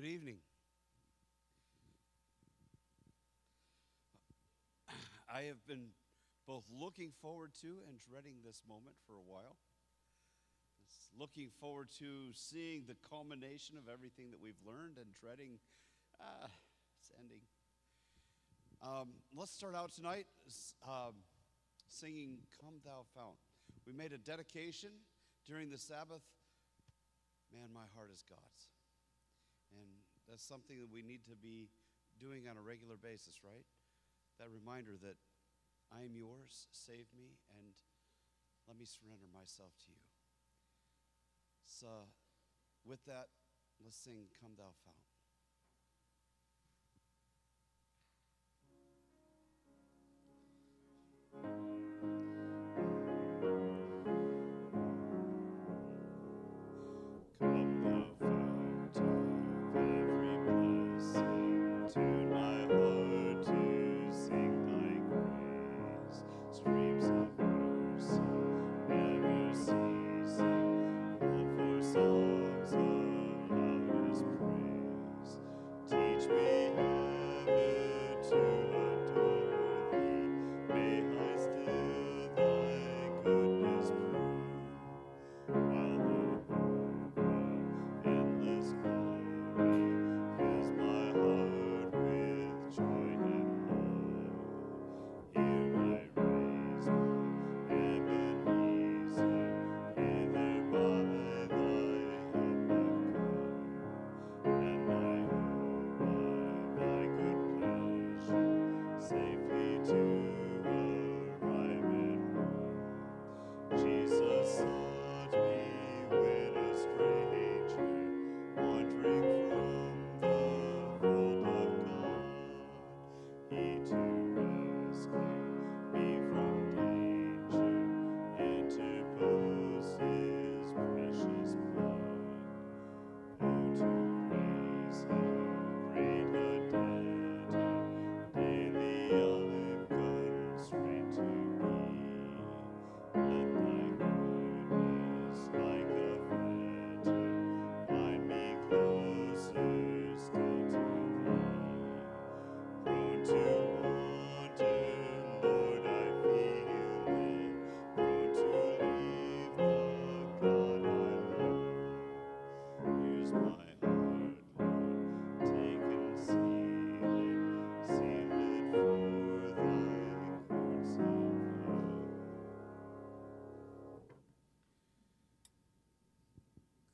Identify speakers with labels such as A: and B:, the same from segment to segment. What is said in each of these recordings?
A: Good evening. I have been both looking forward to and dreading this moment for a while. Looking forward to seeing the culmination of everything that we've learned and dreading it's ending. Let's start out tonight singing Come Thou Fount. We made a dedication during the Sabbath. Man, my heart is God's. And that's something that we need to be doing on a regular basis, right? That reminder that I am yours, save me, and let me surrender myself to you. So, with that, let's sing Come Thou Fount.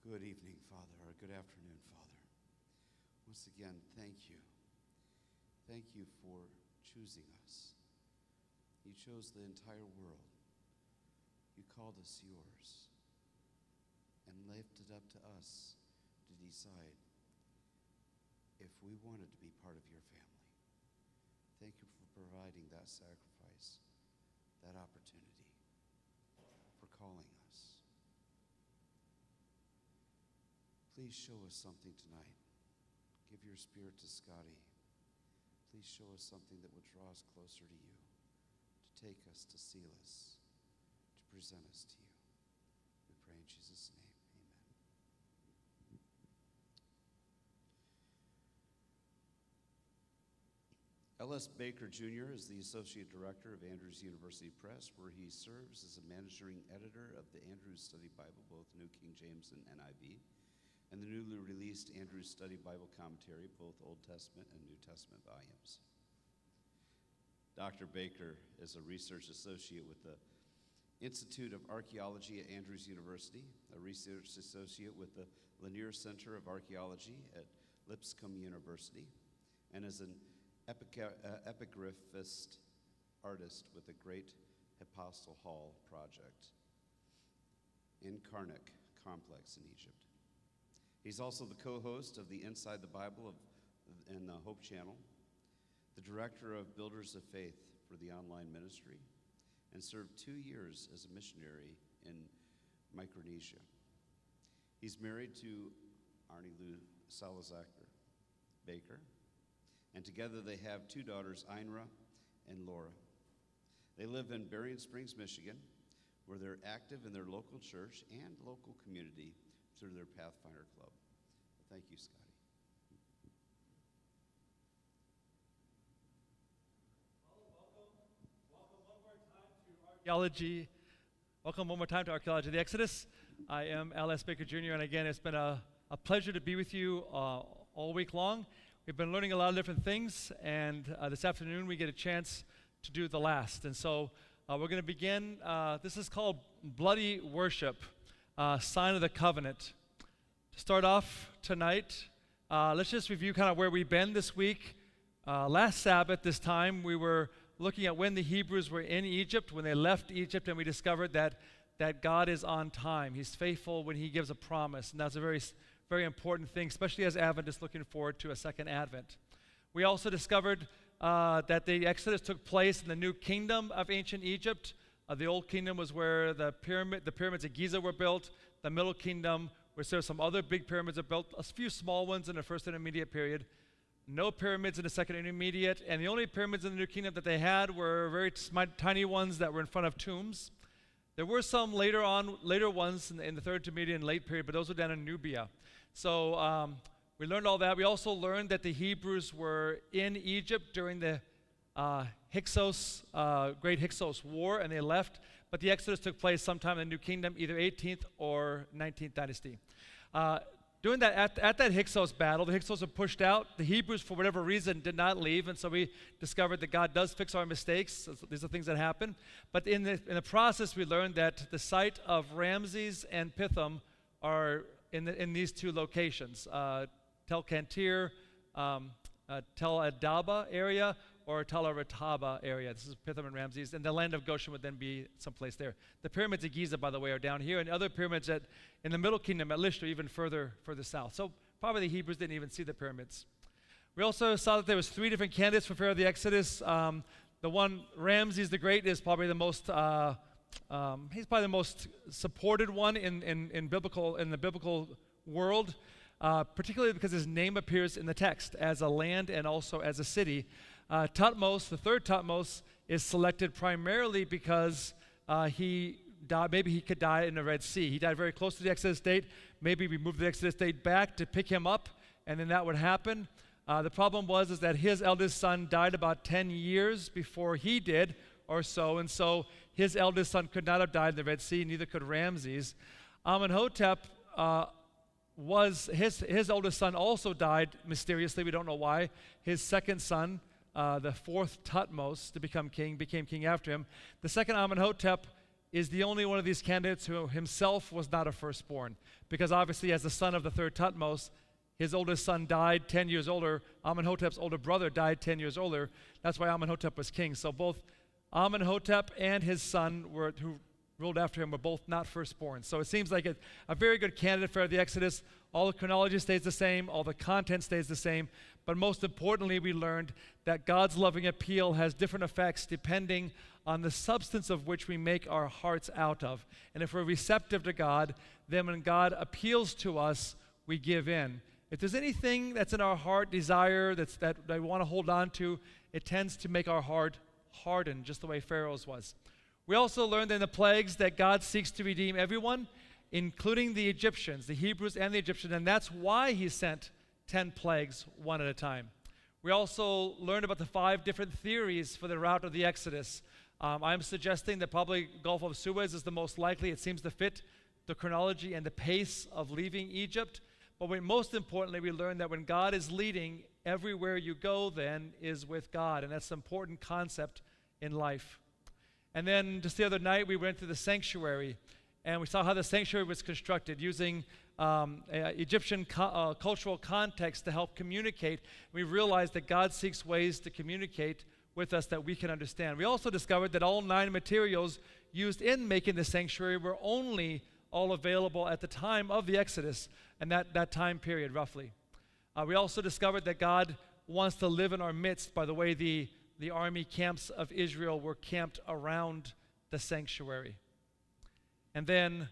A: Good evening, Father, or good afternoon, Father. Once again, thank you. Thank you for choosing us. You chose the entire world. You called us yours and left it up to us to decide if we wanted to be part of your family. Thank you for providing that sacrifice, that opportunity, for calling us. Please show us something tonight. Give your spirit to Scotty. Please show us something that will draw us closer to you, to take us, to seal us, to present us to you. We pray in Jesus' name. Amen. L.S. Baker Jr. is the Associate Director of Andrews University Press, where he serves as a managing editor of the Andrews Study Bible, both New King James and NIV, and the newly released Andrews Study Bible Commentary, both Old Testament and New Testament volumes. Dr. Baker is a research associate with the Institute of Archaeology at Andrews University, a research associate with the Lanier Center of Archaeology at Lipscomb University, and is an epigraphist artist with the Great Apostle Hall Project in Karnak Complex in Egypt. He's also the co-host of the Inside the Bible and the Hope Channel, the director of Builders of Faith for the online ministry, and served 2 years as a missionary in Micronesia. He's married to Arnie Lou Salazar Baker, and together they have 2 daughters, Einra and Laura. They live in Berrien Springs, Michigan, where they're active in their local church and local community through their Pathfinder Club. Thank you, Scotty.
B: Archaeology. Welcome one more time to Archaeology Exodus. I am L.S. Baker Jr., and again, it's been a pleasure to be with you all week long. We've been learning a lot of different things, and this afternoon we get a chance to do the last. And so we're going to begin. This is called Bloody Worship, Sign of the Covenant. To start off tonight, let's just review kind of where we've been this week. Last Sabbath, this time, we were looking at when the Hebrews were in Egypt, when they left Egypt, and we discovered that God is on time. He's faithful when he gives a promise, and that's a very, very important thing, especially as Adventists looking forward to a second Advent. We also discovered that the Exodus took place in the new kingdom of ancient Egypt. The old kingdom was where the pyramids of Giza were built. The middle kingdom, where there were some other big pyramids are built, a few small ones in the first intermediate period. No pyramids in the second intermediate, and the only pyramids in the New Kingdom that they had were very tiny ones that were in front of tombs. There were some later ones in the third intermediate and late period, but those were down in Nubia. So we learned all that. We also learned that the Hebrews were in Egypt during the Great Hyksos War, and they left. But the Exodus took place sometime in the New Kingdom, either 18th or 19th dynasty. During that, at that Hyksos battle, the Hyksos were pushed out. The Hebrews, for whatever reason, did not leave, and so we discovered that God does fix our mistakes. These are things that happen. But in the process, we learned that the site of Ramses and Pithom are in these two locations, Tel Kantir, Tel Adaba area, or Tel Arataba area. This is Pithom and Ramses, and the land of Goshen would then be someplace there. The pyramids of Giza, by the way, are down here, and other pyramids in the Middle Kingdom at Lisht are even further south. So probably the Hebrews didn't even see the pyramids. We also saw that there was 3 different candidates for Pharaoh of the Exodus. The one, Ramses the Great, is probably the most he's probably the most supported one in the biblical world. Particularly because his name appears in the text as a land and also as a city. Thutmose, the third Thutmose, is selected primarily because he died. Maybe he could die in the Red Sea. He died very close to the Exodus date. Maybe we moved the Exodus date back to pick him up, and then that would happen. The problem was that his eldest son died about 10 years before he did, or so, and so his eldest son could not have died in the Red Sea, neither could Ramses. Amenhotep his oldest son also died mysteriously. We don't know why. His second son, the fourth Thutmose to become king, became king after him. The second Amenhotep is the only one of these candidates who himself was not a firstborn, because obviously as the son of the third Thutmose, his oldest son died 10 years older. Amenhotep's older brother died 10 years older. That's why Amenhotep was king. So both Amenhotep and his son, who ruled after him, were both not firstborn. So it seems like a very good candidate for the Exodus. All the chronology stays the same, all the content stays the same, but most importantly, we learned that God's loving appeal has different effects depending on the substance of which we make our hearts out of. And if we're receptive to God, then when God appeals to us, we give in. If there's anything that's in our heart desire that we want to hold on to, it tends to make our heart harden, just the way Pharaoh's was. We also learned in the plagues that God seeks to redeem everyone, including the Egyptians, the Hebrews and the Egyptians, and that's why he sent 10 plagues one at a time. We also learned about the 5 different theories for the route of the Exodus. I'm suggesting that probably Gulf of Suez is the most likely. It seems to fit the chronology and the pace of leaving Egypt. But most importantly, we learned that when God is leading, everywhere you go then is with God, and that's an important concept in life. And then just the other night, we went to the sanctuary, and we saw how the sanctuary was constructed using Egyptian cultural context to help communicate. We realized that God seeks ways to communicate with us that we can understand. We also discovered that all 9 materials used in making the sanctuary were only all available at the time of the Exodus, and that time period, roughly. We also discovered that God wants to live in our midst by the way the army camps of Israel were camped around the sanctuary. And then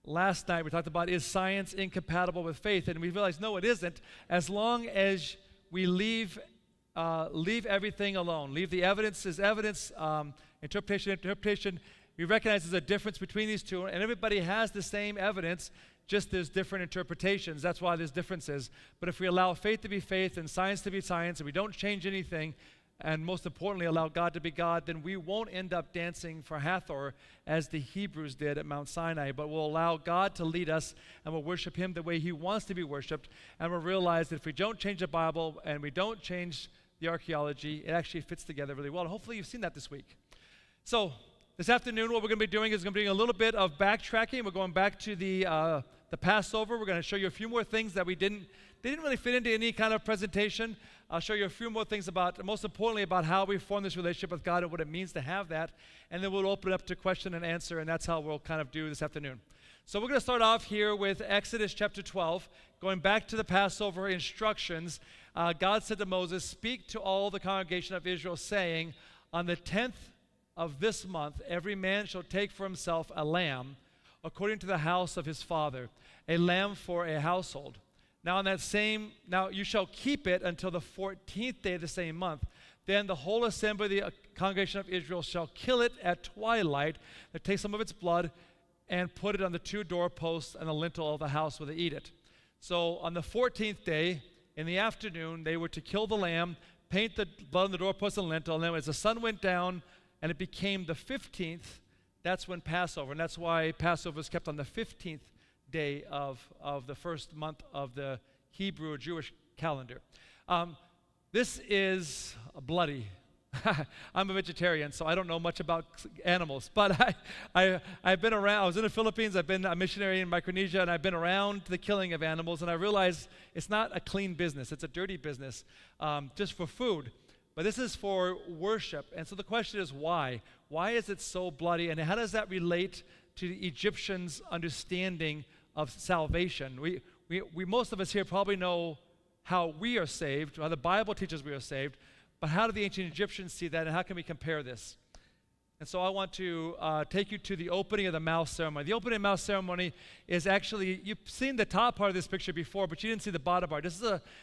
B: last night we talked about, is science incompatible with faith? And we realized, no, it isn't. As long as we leave everything alone, leave the evidence as evidence, interpretation, we recognize there's a difference between these two, and everybody has the same evidence, just there's different interpretations. That's why there's differences. But if we allow faith to be faith and science to be science, and we don't change anything, and most importantly, allow God to be God, then we won't end up dancing for Hathor as the Hebrews did at Mount Sinai, but we'll allow God to lead us, and we'll worship him the way he wants to be worshiped, and we'll realize that if we don't change the Bible and we don't change the archaeology, it actually fits together really well. And hopefully you've seen that this week. So this afternoon, what we're going to be doing is going to be doing a little bit of backtracking. We're going back to the Passover. We're going to show you a few more things that they didn't really fit into any kind of presentation. I'll show you a few more things most importantly, about how we form this relationship with God and what it means to have that. And then we'll open it up to question and answer, and that's how we'll kind of do this afternoon. So we're going to start off here with Exodus chapter 12, going back to the Passover instructions. God said to Moses, "Speak to all the congregation of Israel, saying, on the 10th of this month, every man shall take for himself a lamb, according to the house of his father, a lamb for a household. Now you shall keep it until the 14th day of the same month. Then the whole assembly of the congregation of Israel shall kill it at twilight, and take some of its blood, and put it on the 2 doorposts and the lintel of the house where they eat it." So on the 14th day, in the afternoon, they were to kill the lamb, paint the blood on the doorpost and lintel, and then as the sun went down and it became the 15th, that's when Passover, and that's why Passover is kept on the 15th day of the first month of the Hebrew or Jewish calendar. This is bloody. I'm a vegetarian, so I don't know much about animals, but I've been around. I was in the Philippines. I've been a missionary in Micronesia, and I've been around the killing of animals, and I realized it's not a clean business. It's a dirty business, just for food. But this is for worship, and so the question is why? Why is it so bloody, and how does that relate to the Egyptians' understanding of salvation? We most of us here probably know how we are saved, how the Bible teaches we are saved, but how do the ancient Egyptians see that, and how can we compare this? And so I want to take you to the opening of the mouth ceremony. The opening of the mouth ceremony is actually, you've seen the top part of this picture before, but you didn't see the bottom part. This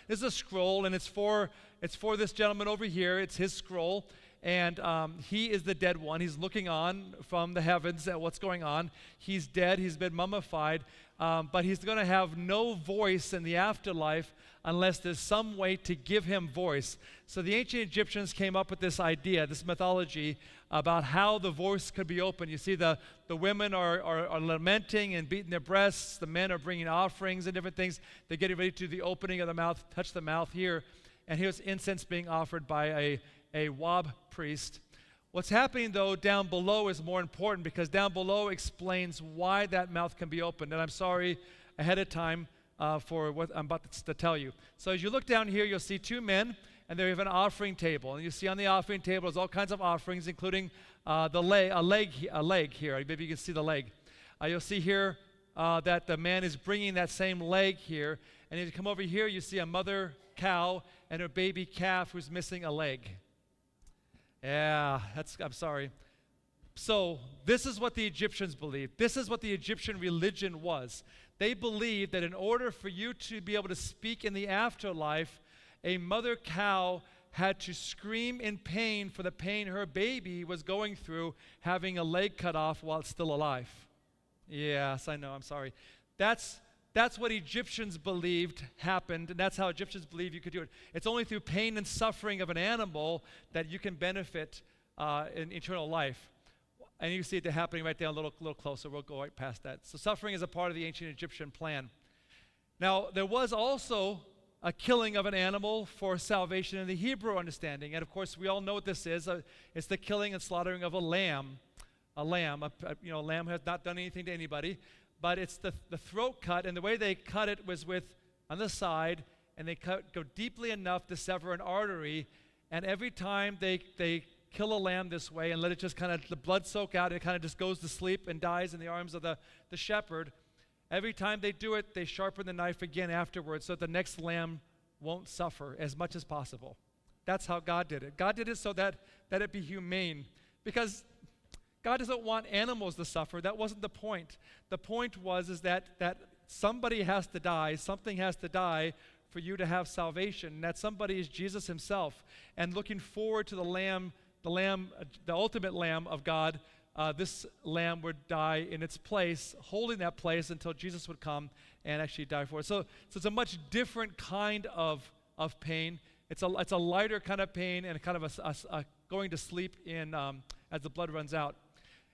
B: is a scroll, and it's for this gentleman over here. It's his scroll, and he is the dead one. He's looking on from the heavens at what's going on. He's dead. He's been mummified, but he's going to have no voice in the afterlife unless there's some way to give him voice. So the ancient Egyptians came up with this idea, this mythology about how the voice could be opened. You see the women are lamenting and beating their breasts. The men are bringing offerings and different things. They're getting ready to the opening of the mouth, touch the mouth here. And here's incense being offered by a Wab priest. What's happening, though, down below is more important, because down below explains why that mouth can be opened. And I'm sorry ahead of time for what I'm about to tell you. So as you look down here, you'll see 2 men, and they have an offering table. And you see on the offering table, there's all kinds of offerings, including a leg here. Maybe you can see the leg. You'll see here that the man is bringing that same leg here. And as you come over here, you see a mother cow and her baby calf who's missing a leg. Yeah, I'm sorry. So this is what the Egyptians believed. This is what the Egyptian religion was. They believed that in order for you to be able to speak in the afterlife, a mother cow had to scream in pain for the pain her baby was going through, having a leg cut off while it's still alive. Yes, I know, I'm sorry. That's what Egyptians believed happened, and that's how Egyptians believe you could do it. It's only through pain and suffering of an animal that you can benefit in eternal life. And you see it happening right there a little closer. We'll go right past that. So suffering is a part of the ancient Egyptian plan. Now, there was also a killing of an animal for salvation in the Hebrew understanding. And of course, we all know what this is. It's the killing and slaughtering of a lamb. A lamb has not done anything to anybody, but it's the throat cut. And the way they cut it was on the side, and they go deeply enough to sever an artery. And every time they kill a lamb this way and let it just kind of, the blood soak out, and it kind of just goes to sleep and dies in the arms of the shepherd. Every time they do it, they sharpen the knife again afterwards so that the next lamb won't suffer as much as possible. That's how God did it. God did it so that it be humane, because God doesn't want animals to suffer. That wasn't the point. The point was that somebody has to die, something has to die for you to have salvation. And that somebody is Jesus himself. And looking forward to the ultimate Lamb of God, this lamb would die in its place, holding that place until Jesus would come and actually die for it. So it's a much different kind of pain. It's a lighter kind of pain and kind of a going to sleep in as the blood runs out.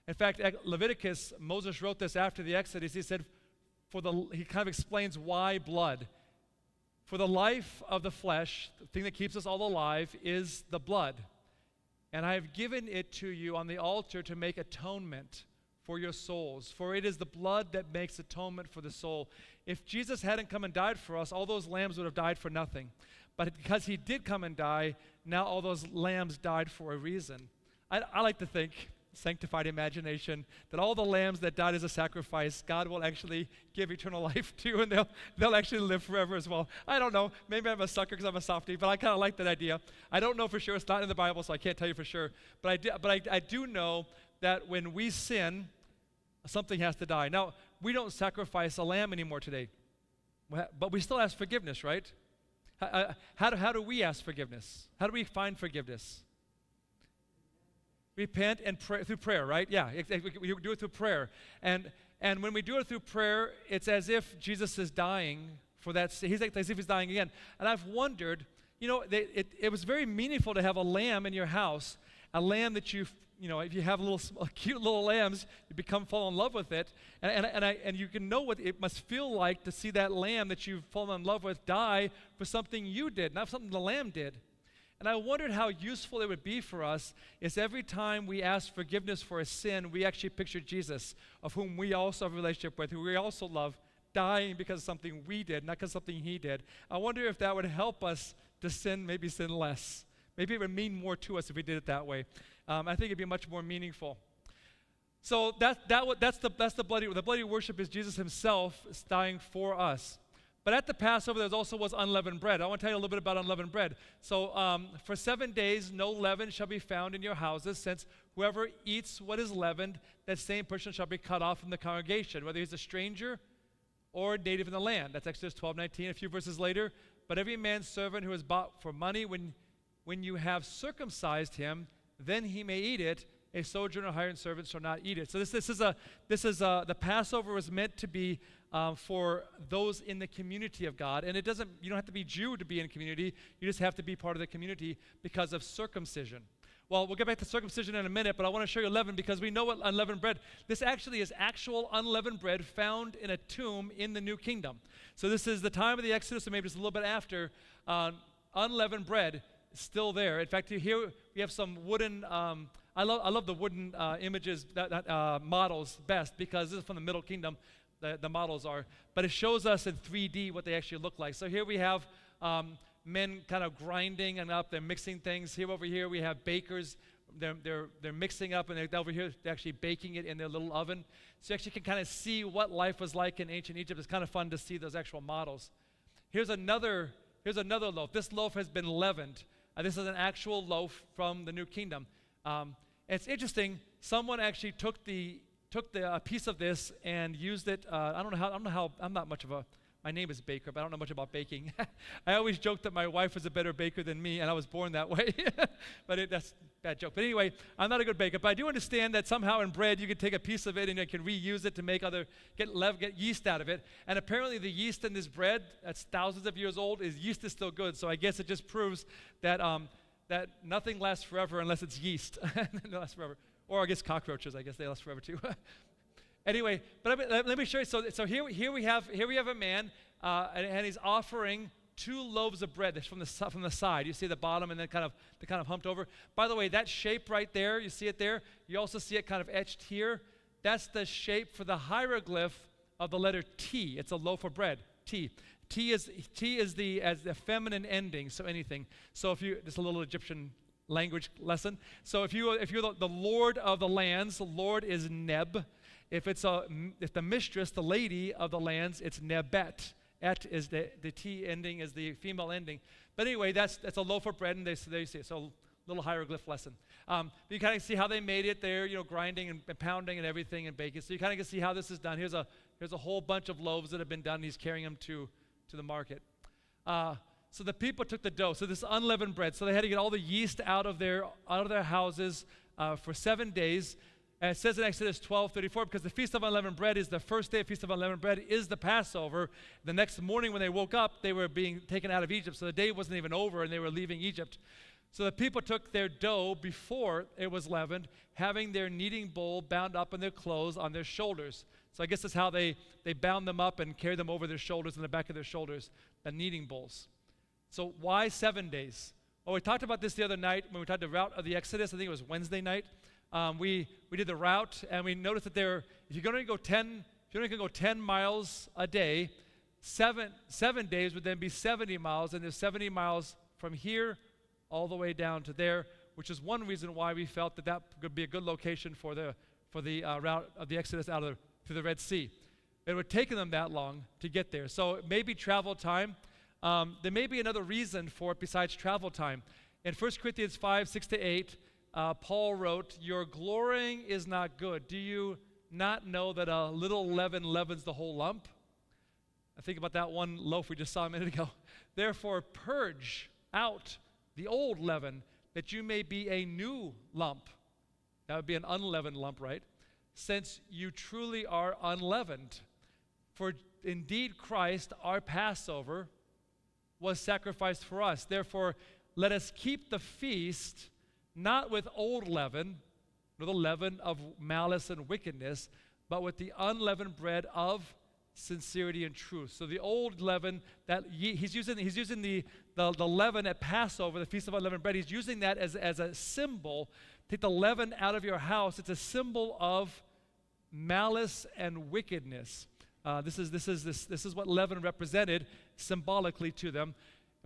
B: In fact, Leviticus, Moses wrote this after the Exodus. He said, he kind of explains why blood. For the life of the flesh, the thing that keeps us all alive, is the blood. And I have given it to you on the altar to make atonement for your souls. For it is the blood that makes atonement for the soul. If Jesus hadn't come and died for us, all those lambs would have died for nothing. But because he did come and die, now all those lambs died for a reason. I like to think, sanctified imagination, that all the lambs that died as a sacrifice, God will actually give eternal life to, and they'll actually live forever as well. I don't know. Maybe I'm a sucker because I'm a softie, but I kind of like that idea. I don't know for sure. It's not in the Bible, so I can't tell you for sure. But I do know that when we sin, something has to die. Now, we don't sacrifice a lamb anymore today, but we still ask forgiveness, right? How do we ask forgiveness? How do we find forgiveness? Repent and pray through prayer, right? Yeah, we do it through prayer. And when we do it through prayer, it's as if Jesus is dying for that. He's like as if he's dying again. And I've wondered, it was very meaningful to have a lamb in your house, a lamb that if you have cute little lambs, you fall in love with it. And you can know what it must feel like to see that lamb that you've fallen in love with die for something you did, not something the lamb did. And I wondered how useful it would be for us is every time we ask forgiveness for a sin, we actually picture Jesus, of whom we also have a relationship with, who we also love, dying because of something we did, not because of something he did. I wonder if that would help us to maybe sin less. Maybe it would mean more to us if we did it that way. I think it'd be much more meaningful. So that's the bloody worship is Jesus himself dying for us. But at the Passover, there also was unleavened bread. I want to tell you a little bit about unleavened bread. So for 7 days, no leaven shall be found in your houses, since whoever eats what is leavened, that same person shall be cut off from the congregation, whether he's a stranger or native in the land. That's Exodus 12:19, a few verses later. But every man's servant who is bought for money, when you have circumcised him, then he may eat it. A sojourner or hired servant shall not eat it. So the Passover was meant to be for those in the community of God. And you don't have to be Jew to be in community. You just have to be part of the community because of circumcision. Well, we'll get back to circumcision in a minute, but I want to show you leaven because we know what unleavened bread. This actually is actual unleavened bread found in a tomb in the New Kingdom. So this is the time of the Exodus, or maybe just a little bit after. Unleavened bread is still there. In fact, here we have some wooden. I love the wooden images, models best, because this is from the Middle Kingdom. The models are, but it shows us in 3D what they actually look like. So here we have men kind of grinding and up. They're mixing things. Over here we have bakers. They're mixing up, and over here they're actually baking it in their little oven. So you actually can kind of see what life was like in ancient Egypt. It's kind of fun to see those actual models. Here's another loaf. This loaf has been leavened. This is an actual loaf from the New Kingdom. It's interesting. Someone actually took a piece of this and used it. I don't know how. I'm not much of a. My name is Baker, but I don't know much about baking. I always joke that my wife was a better baker than me, and I was born that way. But that's a bad joke. But anyway, I'm not a good baker. But I do understand that somehow in bread you can take a piece of it and you can reuse it to make get yeast out of it. And apparently the yeast in this bread that's thousands of years old yeast is still good. So I guess it just proves that that nothing lasts forever unless it's yeast. It lasts forever. Or I guess cockroaches. I guess they last forever too. Anyway, but let me show you. So here we have a man, and he's offering 2 loaves of bread. That's from the side. You see the bottom, and then kind of humped over. By the way, that shape right there, you see it there. You also see it kind of etched here. That's the shape for the hieroglyph of the letter T. It's a loaf of bread. T. T is as the feminine ending. So anything. So just a little Egyptian language lesson. So if you're the lord of the lands, the lord is Neb. If the mistress, the lady of the lands, it's Nebet. Et is the T ending is the female ending. But anyway, that's a loaf of bread, and there you see it. So little hieroglyph lesson. You kind of see how they made it there, grinding and pounding and everything and baking. So you kind of can see how this is done. Here's a whole bunch of loaves that have been done. He's carrying them to the market. So the people took the dough. So this unleavened bread. So they had to get all the yeast out of their houses for 7 days. And it says in Exodus 12:34, because the Feast of Unleavened Bread is the first day of Feast of Unleavened Bread is the Passover. The next morning when they woke up, they were being taken out of Egypt. So the day wasn't even over and they were leaving Egypt. So the people took their dough before it was leavened, having their kneading bowl bound up in their clothes on their shoulders. So I guess that's how they bound them up and carried them over their shoulders, in the back of their shoulders, the kneading bowls. So why 7 days? Well, we talked about this the other night when we talked the route of the Exodus. I think it was Wednesday night. We did the route, and we noticed that if you're going to go 10 miles a day, 7 days would then be 70 miles, and there's 70 miles from here all the way down to there, which is one reason why we felt that could be a good location for the route of the Exodus through the Red Sea. It would have taken them that long to get there. So it may be travel time. There may be another reason for it besides travel time. In 1 Corinthians 5:6-8, Paul wrote, "Your glorying is not good. Do you not know that a little leaven leavens the whole lump?" I think about that one loaf we just saw a minute ago. "Therefore purge out the old leaven, that you may be a new lump." That would be an unleavened lump, right? "Since you truly are unleavened. For indeed Christ, our Passover, was sacrificed for us. Therefore, let us keep the feast not with old leaven, nor the leaven of malice and wickedness, but with the unleavened bread of sincerity and truth." So the old leaven that he's using the leaven at Passover, the Feast of Unleavened Bread. He's using that as a symbol. Take the leaven out of your house. It's a symbol of malice and wickedness. This is what leaven represented symbolically to them.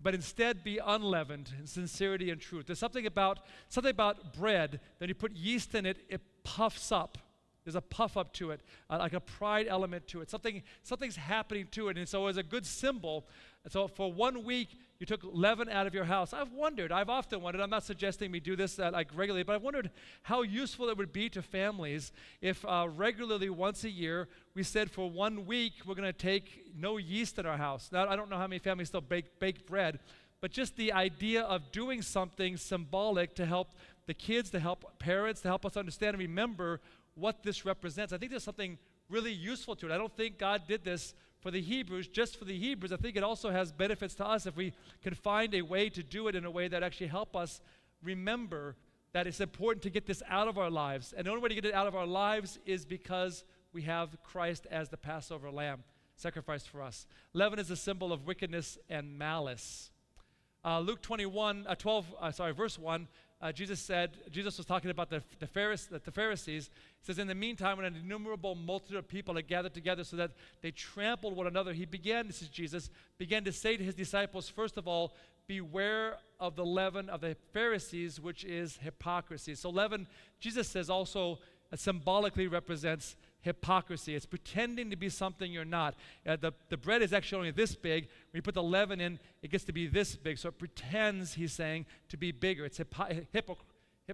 B: But instead be unleavened in sincerity and truth. There's something about bread. When you put yeast in it, it puffs up. There's a puff up to it, like a pride element to it. Something's happening to it, and so it's a good symbol. And so for 1 week, you took leaven out of your house. I've often wondered, I'm not suggesting we do this like regularly, but I've wondered how useful it would be to families if regularly once a year we said for 1 week we're going to take no yeast in our house. Now, I don't know how many families still bake bread, but just the idea of doing something symbolic to help the kids, to help parents, to help us understand and remember what this represents. I think there's something really useful to it. I don't think God did this for the Hebrews, just for the Hebrews. I think it also has benefits to us if we can find a way to do it in a way that actually help us remember that it's important to get this out of our lives. And the only way to get it out of our lives is because we have Christ as the Passover lamb sacrificed for us. Leaven is a symbol of wickedness and malice. Luke 12, verse 1, Jesus was talking about the Pharisees. He says, "In the meantime, when an innumerable multitude of people had gathered together so that they trampled one another, this is Jesus, began to say to his disciples, first of all, beware of the leaven of the Pharisees, which is hypocrisy." So leaven, Jesus says, also symbolically represents hypocrisy. It's pretending to be something you're not. The bread is actually only this big. When you put the leaven in, it gets to be this big. So it pretends, he's saying, to be bigger. It's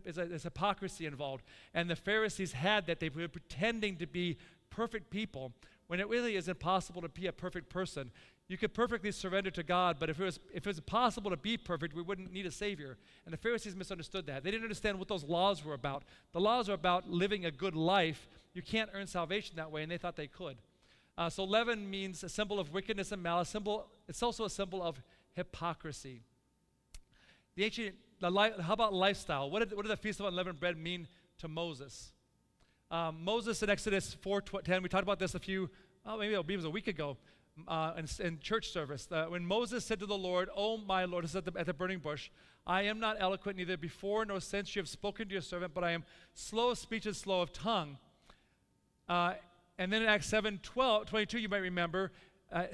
B: there's hypocrisy involved. And the Pharisees had that. They were pretending to be perfect people when it really is impossible to be a perfect person. You could perfectly surrender to God, but if it was possible to be perfect, we wouldn't need a Savior. And the Pharisees misunderstood that. They didn't understand what those laws were about. The laws are about living a good life. You can't earn salvation that way, and they thought they could. So leaven means a symbol of wickedness and malice. It's also a symbol of hypocrisy. How about lifestyle? What did the Feast of Unleavened Bread mean to Moses? Moses in Exodus 4:10, we talked about this maybe it was a week ago in church service. When Moses said to the Lord, "Oh my Lord," this is at the burning bush, "I am not eloquent, neither before nor since you have spoken to your servant, but I am slow of speech and slow of tongue." And then in Acts 7:22, you might remember,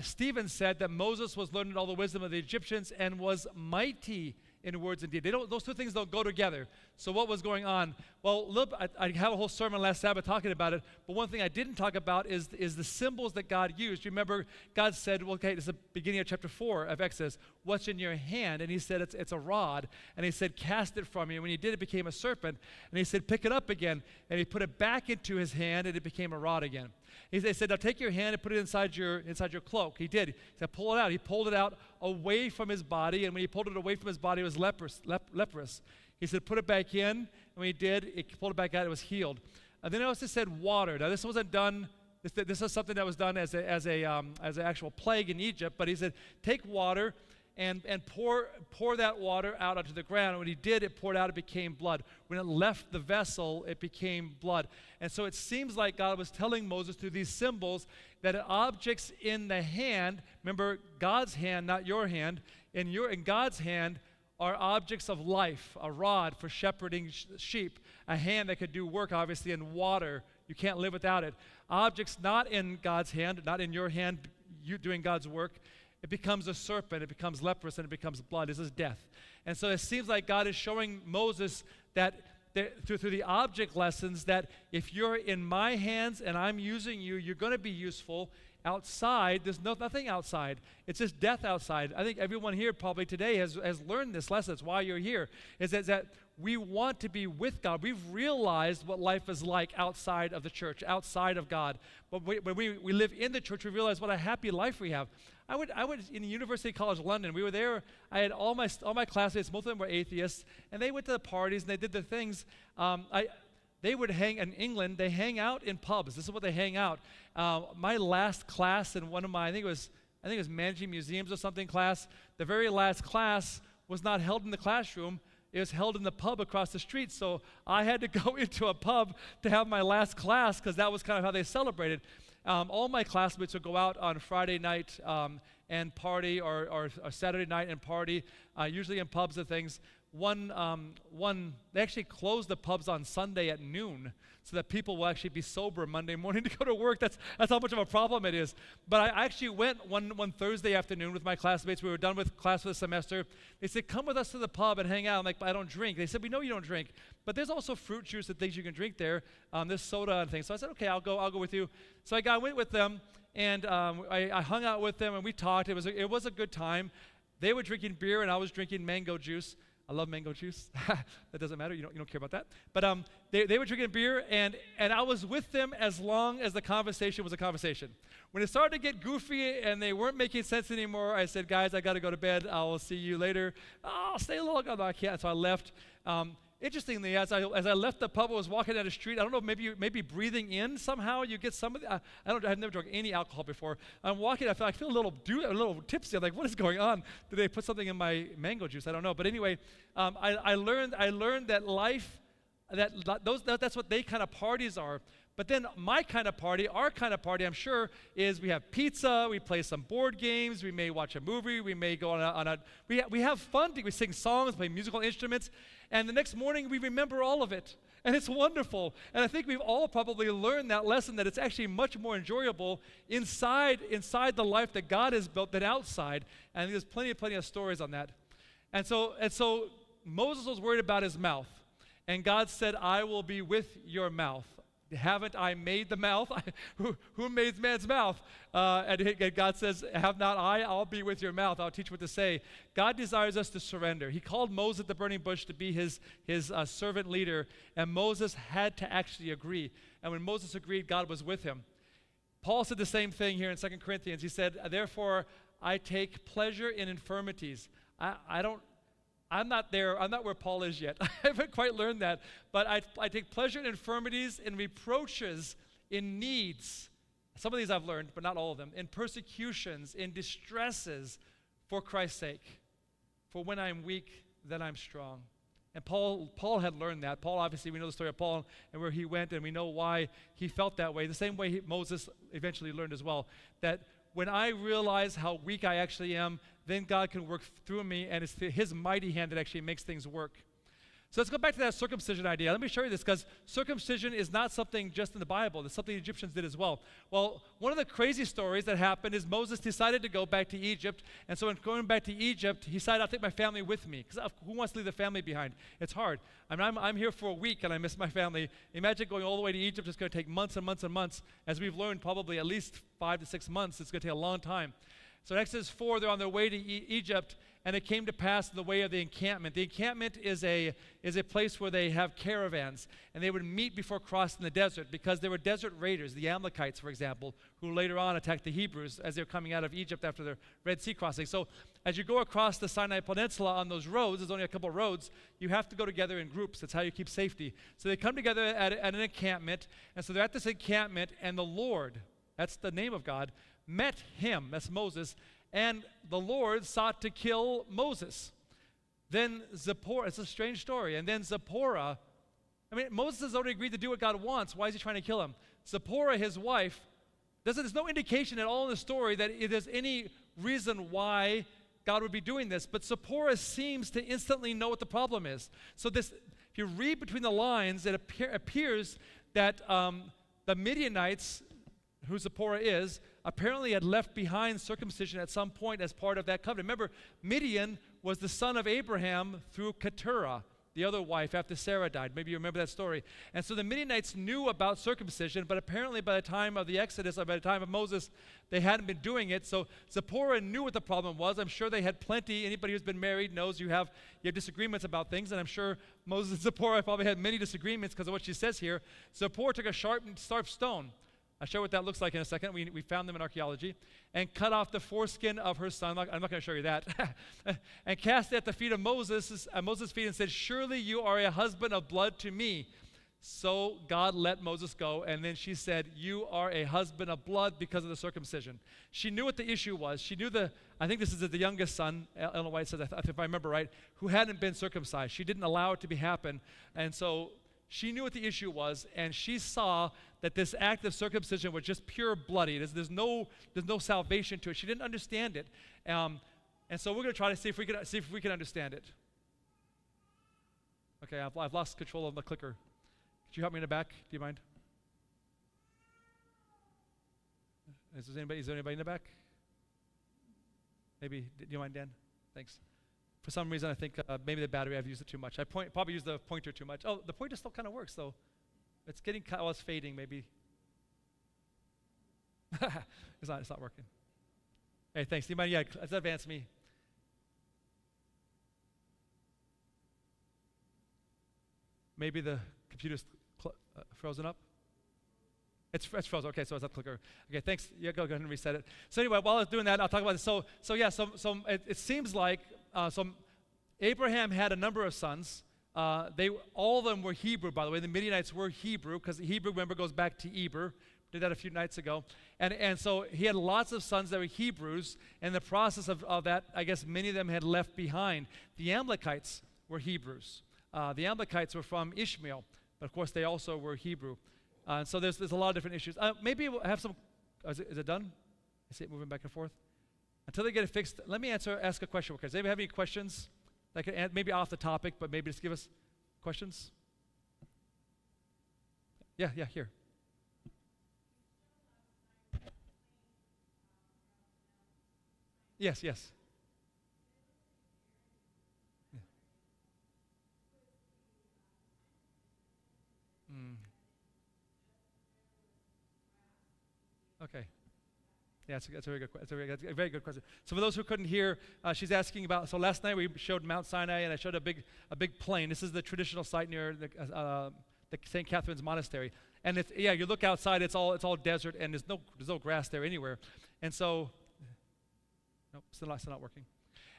B: Stephen said that Moses was learning all the wisdom of the Egyptians and was mighty in words and deed. Those two things don't go together. So what was going on? Well, I have a whole sermon last Sabbath talking about it, but one thing I didn't talk about is the symbols that God used. You remember God said, well, okay, this is the beginning of chapter 4 of Exodus, "What's in your hand?" And he said, it's a rod. And he said, "Cast it from you." And when he did, it became a serpent. And he said, "Pick it up again." And he put it back into his hand, and it became a rod again. He said, "Now take your hand and put it inside your cloak." He did. He said, "Pull it out." He pulled it out away from his body, and when he pulled it away from his body, it was leprous. He said, "Put it back in," and when he did, he pulled it back out, it was healed. Then notice it said water. Now this wasn't done. This is something that was done as an actual plague in Egypt. But he said, take water and pour that water out onto the ground. And when he did, it poured out. It became blood. When it left the vessel, it became blood. And so it seems like God was telling Moses through these symbols that objects in the hand, remember God's hand, not your hand, in God's hand are objects of life, a rod for shepherding sheep, a hand that could do work, obviously, in water. You can't live without it. Objects not in God's hand, not in your hand, you doing God's work, it becomes a serpent, it becomes leprous, and it becomes blood. This is death. And so it seems like God is showing Moses that through the object lessons that if you're in my hands and I'm using you, you're going to be useful. Outside, there's nothing outside. It's just death outside. I think everyone here probably today has learned this lesson. It's why you're here, is that we want to be with God. We've realized what life is like outside of the church, outside of God. But when we live in the church, we realize what a happy life we have. I would in University College London. We were there. I had all my classmates. Most of them were atheists, and they went to the parties and they did the things. They would hang in England. They hang out in pubs. This is what they hang out. My last class in one of my, I think it was managing museums or something class. The very last class was not held in the classroom. It was held in the pub across the street. So I had to go into a pub to have my last class because that was kind of how they celebrated. All my classmates would go out on Friday night and party, or Saturday night and party, usually in pubs and things. They actually closed the pubs on Sunday at noon so that people will actually be sober Monday morning to go to work. That's how much of a problem it is. But I actually went one Thursday afternoon with my classmates. We were done with class for the semester. They said, come with us to the pub and hang out. I'm like, I don't drink. They said, we know you don't drink, but there's also fruit juice and things you can drink there. There's soda and things. So I said, okay, I'll go with you. So I went with them, and I hung out with them, and we talked. It was a good time. They were drinking beer, and I was drinking mango juice. I love mango juice. That doesn't matter. You don't care about that. But they were drinking beer, and I was with them as long as the conversation was a conversation. When it started to get goofy and they weren't making sense anymore, I said, guys, I got to go to bed. I will see you later. Oh, stay a little. No, I can't. So I left. Interestingly, as I left the pub, I was walking down the street. I don't know, maybe breathing in somehow you get some of the. I've never drunk any alcohol before. I'm walking. I feel a little tipsy. I'm like, what is going on? Did they put something in my mango juice? I don't know. But anyway, I learned that life, that's what they kind of parties are. But then my kind of party, our kind of party, I'm sure, is we have pizza, we play some board games, we may watch a movie, we may go we have fun, we sing songs, play musical instruments, and the next morning we remember all of it. And it's wonderful. And I think we've all probably learned that lesson, that it's actually much more enjoyable inside the life that God has built than outside. And there's plenty of stories on that. And so Moses was worried about his mouth. And God said, I will be with your mouth. Haven't I made the mouth? Who made man's mouth? And God says, have not I? I'll be with your mouth. I'll teach what to say. God desires us to surrender. He called Moses at the burning bush to be his servant leader, and Moses had to actually agree. And when Moses agreed, God was with him. Paul said the same thing here in 2 Corinthians. He said, therefore, I take pleasure in infirmities. I'm not there. I'm not where Paul is yet. I haven't quite learned that. But I take pleasure in infirmities, in reproaches, in needs. Some of these I've learned, but not all of them. In persecutions, in distresses, for Christ's sake. For when I'm weak, then I'm strong. And Paul had learned that. Paul, obviously, we know the story of Paul and where he went, and we know why he felt that way. The same way Moses eventually learned as well. That when I realize how weak I actually am, then God can work through me, and it's his mighty hand that actually makes things work. So let's go back to that circumcision idea. Let me show you this, because circumcision is not something just in the Bible. It's something the Egyptians did as well. Well, one of the crazy stories that happened is Moses decided to go back to Egypt. And so in going back to Egypt, he decided, I'll take my family with me. Because who wants to leave the family behind? It's hard. I'm here for a week, and I miss my family. Imagine going all the way to Egypt. It's going to take months and months and months. As we've learned, probably at least 5 to 6 months. It's going to take a long time. So in Exodus 4, they're on their way to Egypt, and it came to pass in the way of the encampment. The encampment is a place where they have caravans, and they would meet before crossing the desert, because there were desert raiders, the Amalekites, for example, who later on attacked the Hebrews as they were coming out of Egypt after their Red Sea crossing. So as you go across the Sinai Peninsula on those roads, there's only a couple of roads, you have to go together in groups. That's how you keep safety. So they come together at an encampment, and so they're at this encampment, and the Lord, that's the name of God, met him, that's Moses, and the Lord sought to kill Moses. Then Zipporah, it's a strange story, and then Zipporah, Moses has already agreed to do what God wants. Why is he trying to kill him? Zipporah, his wife, there's no indication at all in the story that there's any reason why God would be doing this, but Zipporah seems to instantly know what the problem is. So this, if you read between the lines, it appears that the Midianites, who Zipporah is, apparently had left behind circumcision at some point as part of that covenant. Remember, Midian was the son of Abraham through Keturah, the other wife after Sarah died. Maybe you remember that story. And so the Midianites knew about circumcision, but apparently by the time of the Exodus, or by the time of Moses, they hadn't been doing it. So Zipporah knew what the problem was. I'm sure they had plenty. Anybody who's been married knows you have disagreements about things, and I'm sure Moses and Zipporah probably had many disagreements because of what she says here. Zipporah took a sharp stone. I'll show what that looks like in a second. We found them in archaeology. And cut off the foreskin of her son. I'm not going to show you that. And cast it at the feet of Moses' feet, and said, surely you are a husband of blood to me. So God let Moses go. And then she said, you are a husband of blood because of the circumcision. She knew what the issue was. She knew I think this is the youngest son, Ellen White says, if I remember right, who hadn't been circumcised. She didn't allow it to happen. And so she knew what the issue was, and she saw that this act of circumcision was just pure bloody. There's no salvation to it. She didn't understand it, and so we're going to try to see if we can understand it. Okay, I've lost control of the clicker. Could you help me in the back? Do you mind? Is there anybody in the back? Maybe. Do you mind, Dan? Thanks. For some reason, I think maybe the battery, I've used it too much. Probably used the pointer too much. Oh, the pointer still kind of works, though. It's getting it's fading, maybe. It's not working. Hey, thanks. Do you mind? Yeah, let's advance me. Maybe the computer's frozen up? It's frozen. Okay, so it's up clicker. Okay, thanks. Yeah, go ahead and reset it. So anyway, while I was doing that, I'll talk about this. So it seems like Abraham had a number of sons. All of them were Hebrew, by the way. The Midianites were Hebrew, because Hebrew, remember, goes back to Eber. Did that a few nights ago. And so he had lots of sons that were Hebrews. And in the process of that, I guess many of them had left behind. The Amalekites were Hebrews. The Amalekites were from Ishmael, but of course they also were Hebrew. And so there's a lot of different issues. Maybe we'll have some. Is it done? I see it moving back and forth. Until they get it fixed, let me ask a question. Does anybody have any questions? That maybe off the topic, but maybe just give us questions. Yeah, here. Yes. Yeah. Okay. Yeah, that's a very good question. So for those who couldn't hear, she's asking about. So last night we showed Mount Sinai, and I showed a big plain. This is the traditional site near the St. Catherine's Monastery. And you look outside, it's all desert, and there's no grass there anywhere. And so, nope, still not working.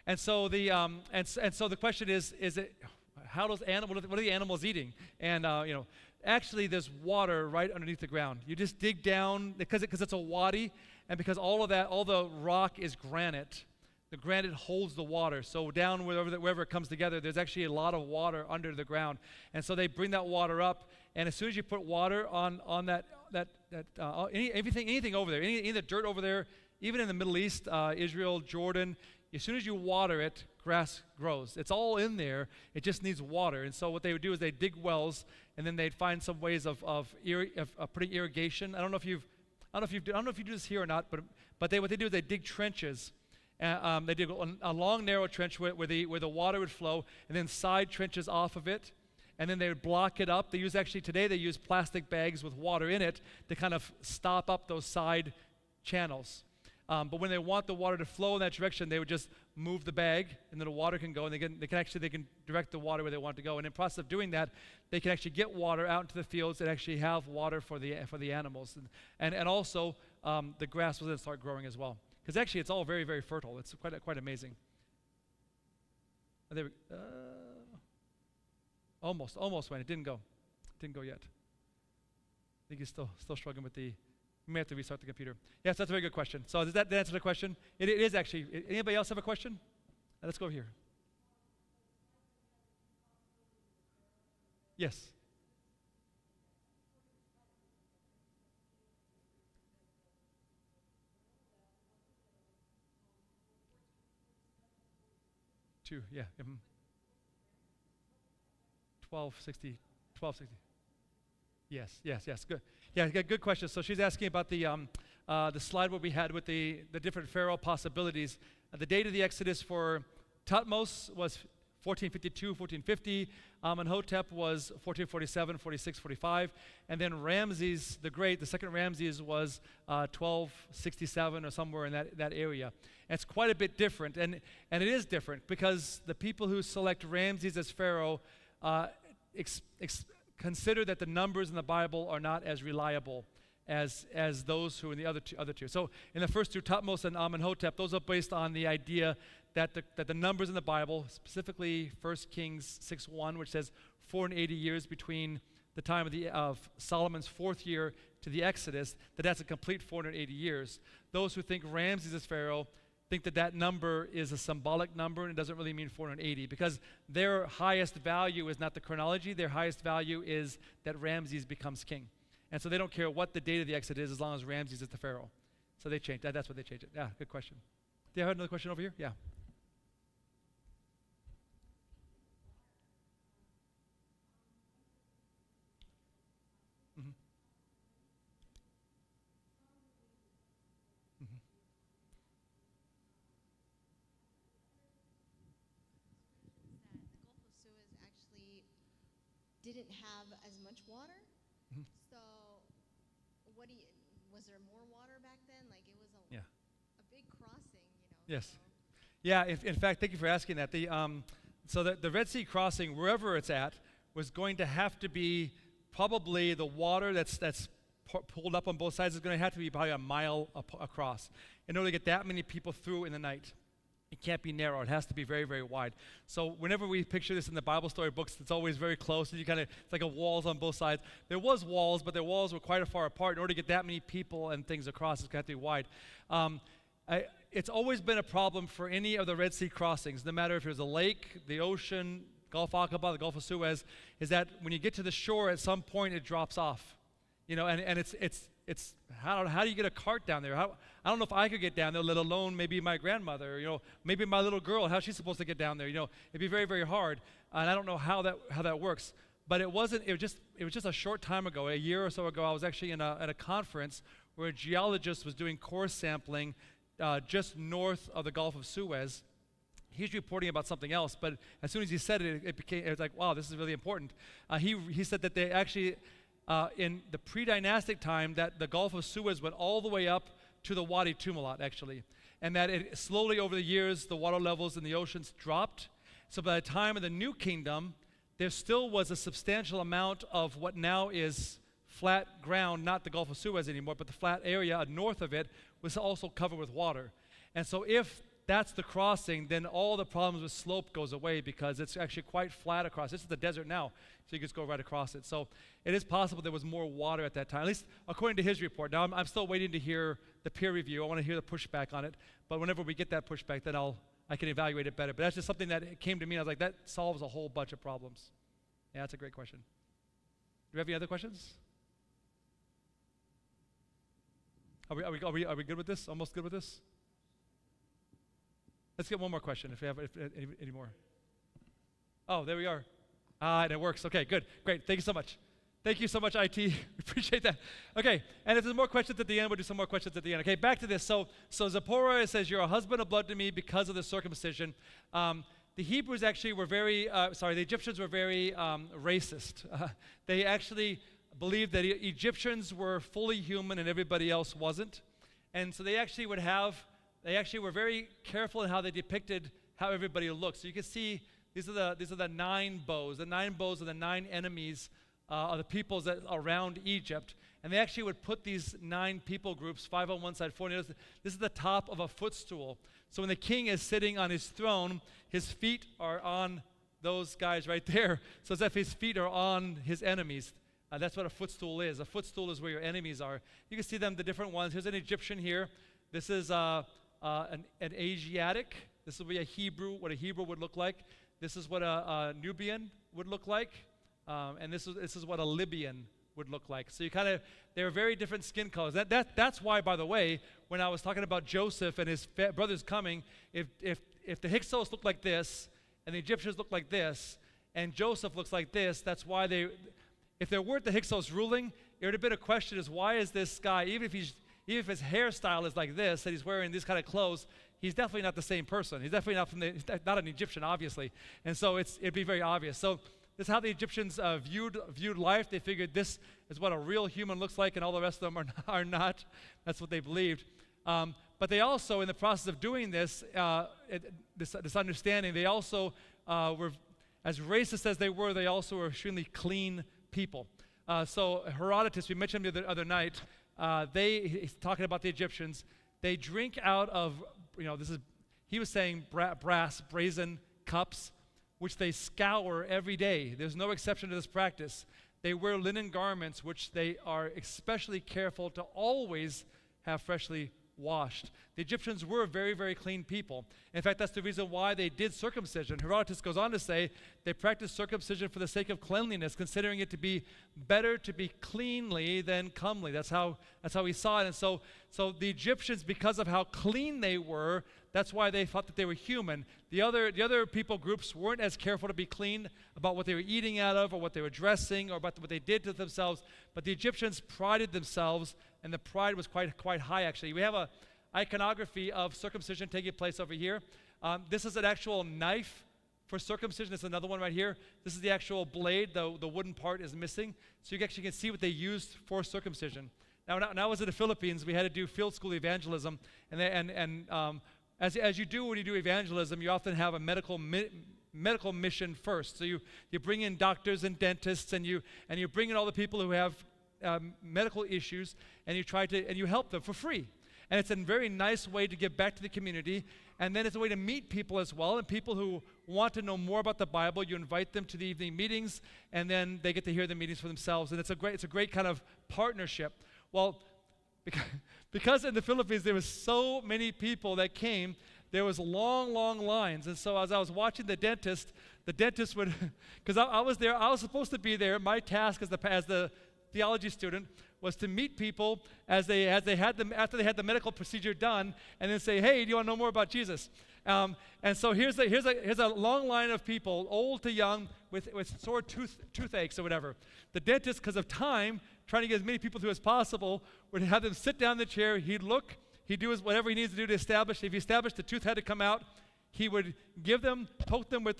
B: And so the question is it how does what are the animals eating? And actually there's water right underneath the ground. You just dig down because it's a wadi. And because all the rock is granite, the granite holds the water. So down wherever it comes together, there's actually a lot of water under the ground. And so they bring that water up, and as soon as you put water on anything over there, any of the dirt over there, even in the Middle East, Israel, Jordan, as soon as you water it, grass grows. It's all in there. It just needs water. And so what they would do is they'd dig wells, and then they'd find some ways of putting irrigation. I don't know if you do this here or not, but what they do is they dig trenches. They dig a long, narrow trench where the water would flow, and then side trenches off of it, and then they would block it up. Today they use plastic bags with water in it to kind of stop up those side channels. But when they want the water to flow in that direction, they would just move the bag, and then the water can go, and they can direct the water where they want to go. And in the process of doing that, they can actually get water out into the fields and actually have water for the animals. And also the grass will then start growing as well. Because actually it's all very, very fertile. It's quite amazing. Almost went. It didn't go. Didn't go yet. I think he's still struggling with the. We may have to restart the computer. Yes, that's a very good question. So does that answer the question? It is actually. Anybody else have a question? Let's go over here. Yes. Two, yeah. 1260. Yes. Good. Yeah, good question. So she's asking about the slide what we had with the different pharaoh possibilities. The date of the Exodus for Thutmose was 1452, 1450. Amenhotep was 1447, 46, 45. And then Ramses the Great, the second Ramses, was 1267 or somewhere in that area. And it's quite a bit different. And it is different because the people who select Ramses as pharaoh consider that the numbers in the Bible are not as reliable as those who in the other two. So in the first two, Thutmose and Amenhotep, those are based on the idea that the numbers in the Bible, specifically 1 Kings 6:1, which says 480 years between the time of Solomon's fourth year to the Exodus, that's a complete 480 years. Those who think Ramses is pharaoh think that number is a symbolic number and it doesn't really mean 480 because their highest value is not the chronology. Their highest value is that Ramses becomes king. And so they don't care what the date of the Exodus is as long as Ramses is the pharaoh. So they changed that. That's what they changed it. Yeah, good question. Do you have another question over here? Yeah.
C: Didn't have as much water.
B: Mhm.
C: So was there more water back then? Like it was a big crossing,
B: Yes.
C: So.
B: Yeah, in fact, thank you for asking that. So the Red Sea crossing, wherever it's at, was going to have to be probably the water that's pulled up on both sides is going to have to be probably a mile across in order to get that many people through in the night. It can't be narrow. It has to be very, very wide. So whenever we picture this in the Bible story books, it's always very close. And it's like a walls on both sides. There was walls, but the walls were quite far apart. In order to get that many people and things across, it's got to be wide. It's always been a problem for any of the Red Sea crossings, no matter if it was a lake, the ocean, Gulf Aqaba, the Gulf of Suez, is that when you get to the shore, at some point it drops off. And it's how do you get a cart down there? I don't know if I could get down there, let alone maybe my grandmother, maybe my little girl. How's she supposed to get down there? It'd be very, very hard. And I don't know how that works. But it was just a short time ago, a year or so ago, I was actually at a conference where a geologist was doing core sampling just north of the Gulf of Suez. He's reporting about something else, but as soon as he said it, it was like, wow, this is really important. He said that they actually, in the pre-dynastic time, that the Gulf of Suez went all the way up to the Wadi Tumilat, actually. And that it slowly over the years, the water levels in the oceans dropped. So by the time of the New Kingdom, there still was a substantial amount of what now is flat ground, not the Gulf of Suez anymore, but the flat area north of it was also covered with water. And so if that's the crossing, then all the problems with slope goes away because it's actually quite flat across. This is the desert now, so you just go right across it. So it is possible there was more water at that time, at least according to his report. Now I'm still waiting to hear the peer review. I want to hear the pushback on it, but whenever we get that pushback, then I can evaluate it better. But that's just something that came to me. I was like, that solves a whole bunch of problems. Yeah, that's a great question. Do we have any other questions? Are we good with this? Almost good with this? Let's get one more question if we have any more. Oh, there we are. And it works. Okay, good. Great. Thank you so much. Thank you so much, IT. We appreciate that. Okay, and if there's more questions at the end, we'll do some more questions at the end. Okay, back to this. So Zipporah says, you're a husband of blood to me because of the circumcision. The Hebrews actually were the Egyptians were very racist. They actually believed that Egyptians were fully human and everybody else wasn't. And so they actually would have they actually were very careful in how they depicted how everybody looked. So you can see these are the 9 bows. The 9 bows are the 9 enemies of the peoples that around Egypt. And they actually would put these 9 people groups, 5 on one side, 4 on the other. This is the top of a footstool. So when the king is sitting on his throne, his feet are on those guys right there. So as if his feet are on his enemies. That's what a footstool is. A footstool is where your enemies are. You can see them, the different ones. Here's an Egyptian here. This is an Asiatic. This will be a Hebrew, what a Hebrew would look like. This is what a Nubian would look like. And this is what a Libyan would look like. So they're very different skin colors. That's why, by the way, when I was talking about Joseph and his brothers coming, if the Hyksos look like this, and the Egyptians look like this, and Joseph looks like this, that's why if there weren't the Hyksos ruling, it would have been a question is why is this guy, even if his hairstyle is like this, and he's wearing these kind of clothes, he's definitely not the same person. He's definitely not an Egyptian, obviously. And so it'd be very obvious. So this is how the Egyptians viewed life. They figured this is what a real human looks like, and all the rest of them are not. That's what they believed. But they also, in the process of doing this, this understanding, they also were, as racist as they also were extremely clean people. So Herodotus, we mentioned him the other night, he's talking about the Egyptians. They drink out of, he was saying brazen cups, which they scour every day. There's no exception to this practice. They wear linen garments, which they are especially careful to always have freshly washed. The Egyptians were very, very clean people. In fact, that's the reason why they did circumcision. Herodotus goes on to say they practiced circumcision for the sake of cleanliness, considering it to be better to be cleanly than comely. That's how he saw it. And so the Egyptians, because of how clean they were, that's why they thought that they were human. The other people groups weren't as careful to be clean about what they were eating out of or what they were dressing or about what they did to themselves. But the Egyptians prided themselves, and the pride was quite high, actually. We have a iconography of circumcision taking place over here. This is an actual knife for circumcision. There's another one right here. This is the actual blade. The wooden part is missing. So you actually can see what they used for circumcision. Now, when I was in the Philippines, we had to do field school evangelism, as you do when you do evangelism, you often have a medical mission first. So you bring in doctors and dentists, and you bring in all the people who have medical issues, and you help them for free. And it's a very nice way to give back to the community, and then it's a way to meet people as well, and people who want to know more about the Bible, you invite them to the evening meetings, and then they get to hear the meetings for themselves, and it's a great kind of partnership. Well, because in the Philippines there was so many people that came, there was long lines. And so as I was watching the dentist would, because I was there, I was supposed to be there. My task as the theology student was to meet people after they had the medical procedure done, and then say, hey, do you want to know more about Jesus? And so here's a long line of people, old to young, with sore toothaches or whatever. The dentist, because of time, trying to get as many people through as possible, would have them sit down in the chair. He'd look. He'd do whatever he needs to do to establish. If he established the tooth had to come out, he would poke them with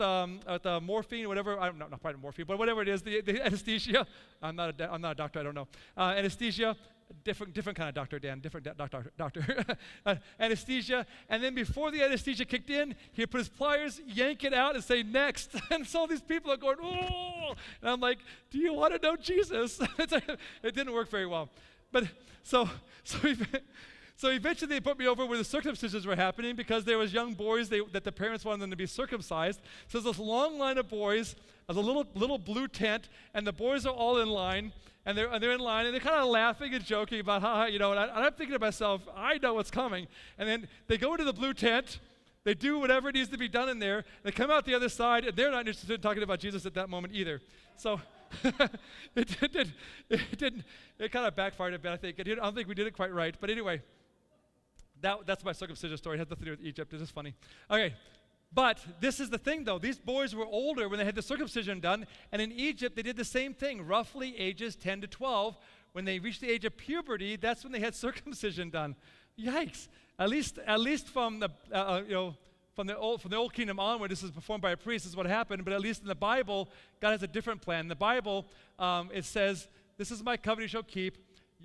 B: morphine or whatever. I don't know, not probably morphine, but whatever it is, the anesthesia. I'm not a doctor. I don't know. Anesthesia. Different kind of doctor, Dan. Different doctor. Anesthesia. And then before the anesthesia kicked in, he'd put his pliers, yank it out, and say, next. And so these people are going, oh! And I'm like, do you want to know Jesus? It didn't work very well. But so eventually they put me over where the circumcisions were happening because there was young boys that the parents wanted them to be circumcised. So there's this long line of boys, a little blue tent, and the boys are all in line. And they're in line, and they're kind of laughing and joking about how, and I'm thinking to myself, I know what's coming. And then they go into the blue tent, they do whatever needs to be done in there, they come out the other side, and they're not interested in talking about Jesus at that moment either. So it kind of backfired a bit, I think. I don't think we did it quite right. But anyway, that's my circumcision story. It has nothing to do with Egypt. It's just funny. Okay. But this is the thing, though. These boys were older when they had the circumcision done, and in Egypt, they did the same thing, roughly ages 10 to 12. When they reached the age of puberty, that's when they had circumcision done. Yikes! At least from the old kingdom onward, this is performed by a priest. This is what happened. But at least in the Bible, God has a different plan. In the Bible, it says, "This is my covenant you shall keep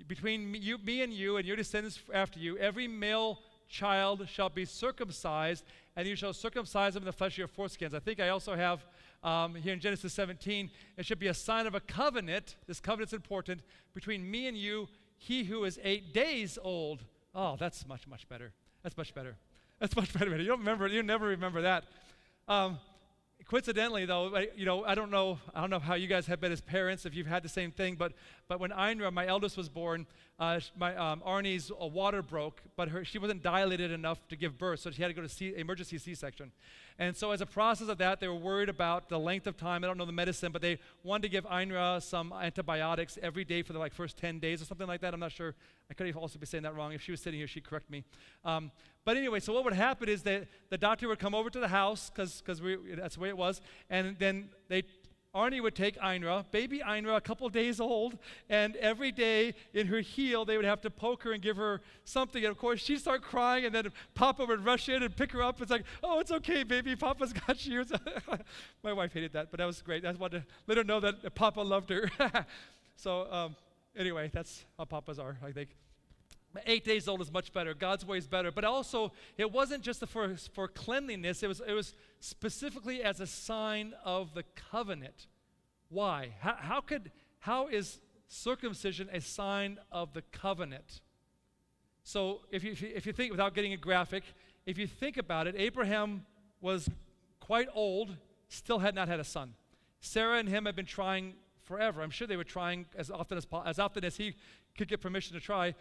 B: between me and you and your descendants after you. Every male child shall be circumcised, and you shall circumcise him in the flesh of your foreskins. I think I also have here in Genesis 17, it should be a sign of a covenant. This covenant's important between me and you, he who is 8 days old. Oh, that's much, much better. That's much better. That's much better. You don't remember, you never remember that. Coincidentally, though, I don't know how you guys have been as parents, if you've had the same thing, but when Einra, my eldest, was born, Arnie's water broke, but she wasn't dilated enough to give birth, so she had to go to emergency C-section. And so as a process of that, they were worried about the length of time. I don't know the medicine, but they wanted to give Einra some antibiotics every day for the first 10 days or something like that. I'm not sure. I could also be saying that wrong. If she was sitting here, she'd correct me. But anyway, so what would happen is that the doctor would come over to the house, because that's the way it was, and then Arnie would take Einra, baby Einra, a couple days old, and every day in her heel, they would have to poke her and give her something. And of course, she'd start crying, and then Papa would rush in and pick her up. It's like, oh, it's okay, baby. Papa's got you. My wife hated that, but that was great. I just wanted to let her know that Papa loved her. So anyway, that's how Papas are, I think. 8 days old is much better. God's way is better. But also, it wasn't just for cleanliness. It was specifically as a sign of the covenant. Why? How is circumcision a sign of the covenant? So if you think, without getting a graphic, if you think about it, Abraham was quite old, still had not had a son. Sarah and him had been trying forever. I'm sure they were trying as often as he could get permission to try.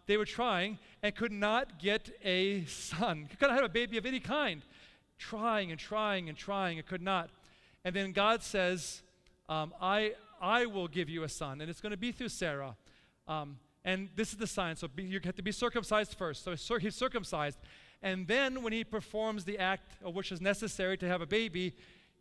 B: They were trying and could not get a son. Could not have a baby of any kind. Trying and trying and trying and could not. And then God says, I will give you a son, and it's going to be through Sarah. And this is the sign. So you have to be circumcised first. So he's circumcised. And then when he performs the act of which is necessary to have a baby,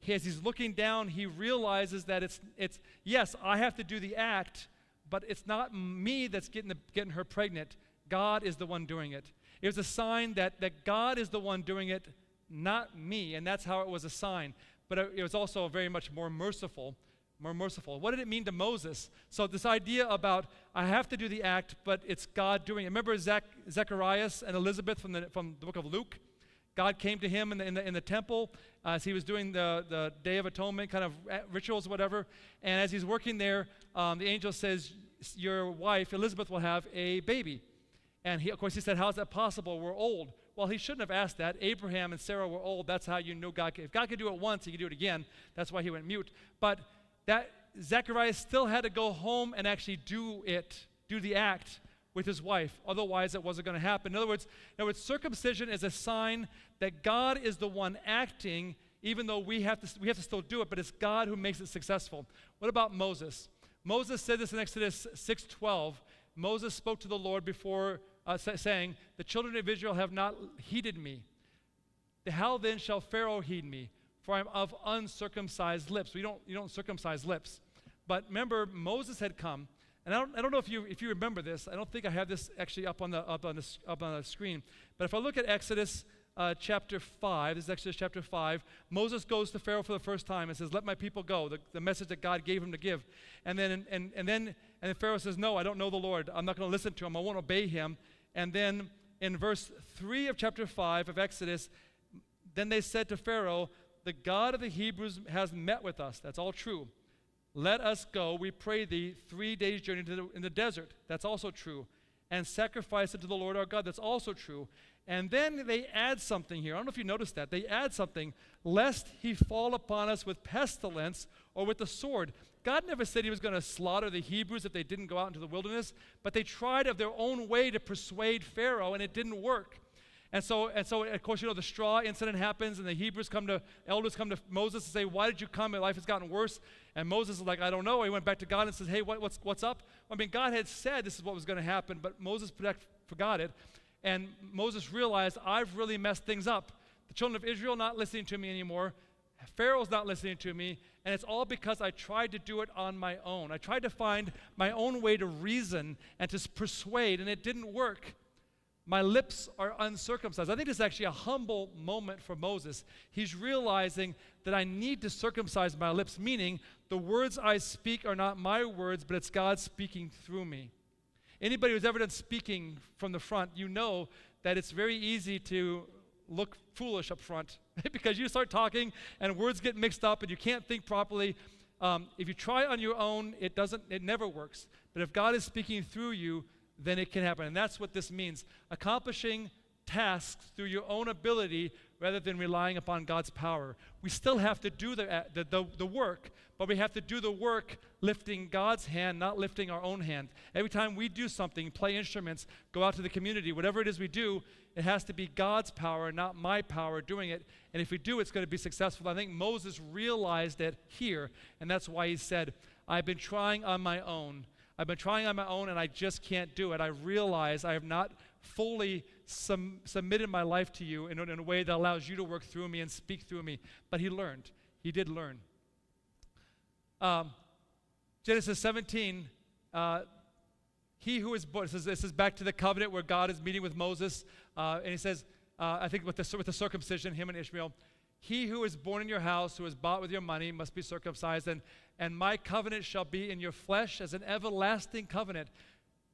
B: as he's looking down, he realizes that it's yes, I have to do the act, but it's not me that's getting her pregnant. God is the one doing it. It was a sign that God is the one doing it, not me, and that's how it was a sign. But it was also very much more merciful. What did it mean to Moses? So this idea about I have to do the act, but it's God doing it. Remember Zacharias and Elizabeth from the book of Luke? God came to him in the temple as he was doing the Day of Atonement kind of rituals or whatever. And as he's working there, the angel says, your wife, Elizabeth, will have a baby. And of course, he said, how is that possible? We're old. Well, he shouldn't have asked that. Abraham and Sarah were old. That's how you know God. If God could do it once, he could do it again. That's why he went mute. But that Zacharias still had to go home and actually do the act with his wife. Otherwise, it wasn't going to happen. In other words, circumcision is a sign that God is the one acting, even though we have to still do it, but it's God who makes it successful. What about Moses? Moses said this in Exodus 6:12. Moses spoke to the Lord before saying, the children of Israel have not heeded me. How then shall Pharaoh heed me? For I am of uncircumcised lips. You don't circumcise lips. But remember, Moses had come. And I don't know if you remember this. I don't think I have this actually up on the screen. But if I look at Exodus chapter 5, this is Exodus chapter 5, Moses goes to Pharaoh for the first time and says, let my people go, the message that God gave him to give. And then Pharaoh says, no, I don't know the Lord. I'm not going to listen to him. I won't obey him. And then in verse 3 of chapter 5 of Exodus, then they said to Pharaoh, the God of the Hebrews has met with us. That's all true. Let us go, we pray thee, 3 days' journey in the desert. That's also true. And sacrifice it to the Lord our God. That's also true. And then they add something here. I don't know if you noticed that. They add something, lest he fall upon us with pestilence or with the sword. God never said he was going to slaughter the Hebrews if they didn't go out into the wilderness, but they tried of their own way to persuade Pharaoh, and it didn't work. And so, of course, the straw incident happens, and the elders come to Moses and say, why did you come? My life has gotten worse. And Moses is like, I don't know. He went back to God and says, hey, what's up? I mean, God had said this is what was going to happen, but Moses forgot it. And Moses realized, I've really messed things up. The children of Israel not listening to me anymore. Pharaoh's not listening to me. And it's all because I tried to do it on my own. I tried to find my own way to reason and to persuade, and it didn't work. My lips are uncircumcised. I think this is actually a humble moment for Moses. He's realizing that I need to circumcise my lips, meaning the words I speak are not my words, but it's God speaking through me. Anybody who's ever done speaking from the front, you know that it's very easy to look foolish up front because you start talking and words get mixed up and you can't think properly. If you try on your own, it never works. But if God is speaking through you, then it can happen. And that's what this means. Accomplishing tasks through your own ability rather than relying upon God's power. We still have to do the work, but we have to do the work lifting God's hand, not lifting our own hand. Every time we do something, play instruments, go out to the community, whatever it is we do, it has to be God's power, not my power doing it. And if we do, it's going to be successful. I think Moses realized it here, and that's why he said, I've been trying on my own. And I just can't do it. I realize I have not fully submitted my life to you in a way that allows you to work through me and speak through me. But he learned. He did learn. Genesis 17, he who is born, this is back to the covenant where God is meeting with Moses, and he says, I think with the circumcision, him and Ishmael, he who is born in your house, who is bought with your money, must be circumcised, and my covenant shall be in your flesh as an everlasting covenant.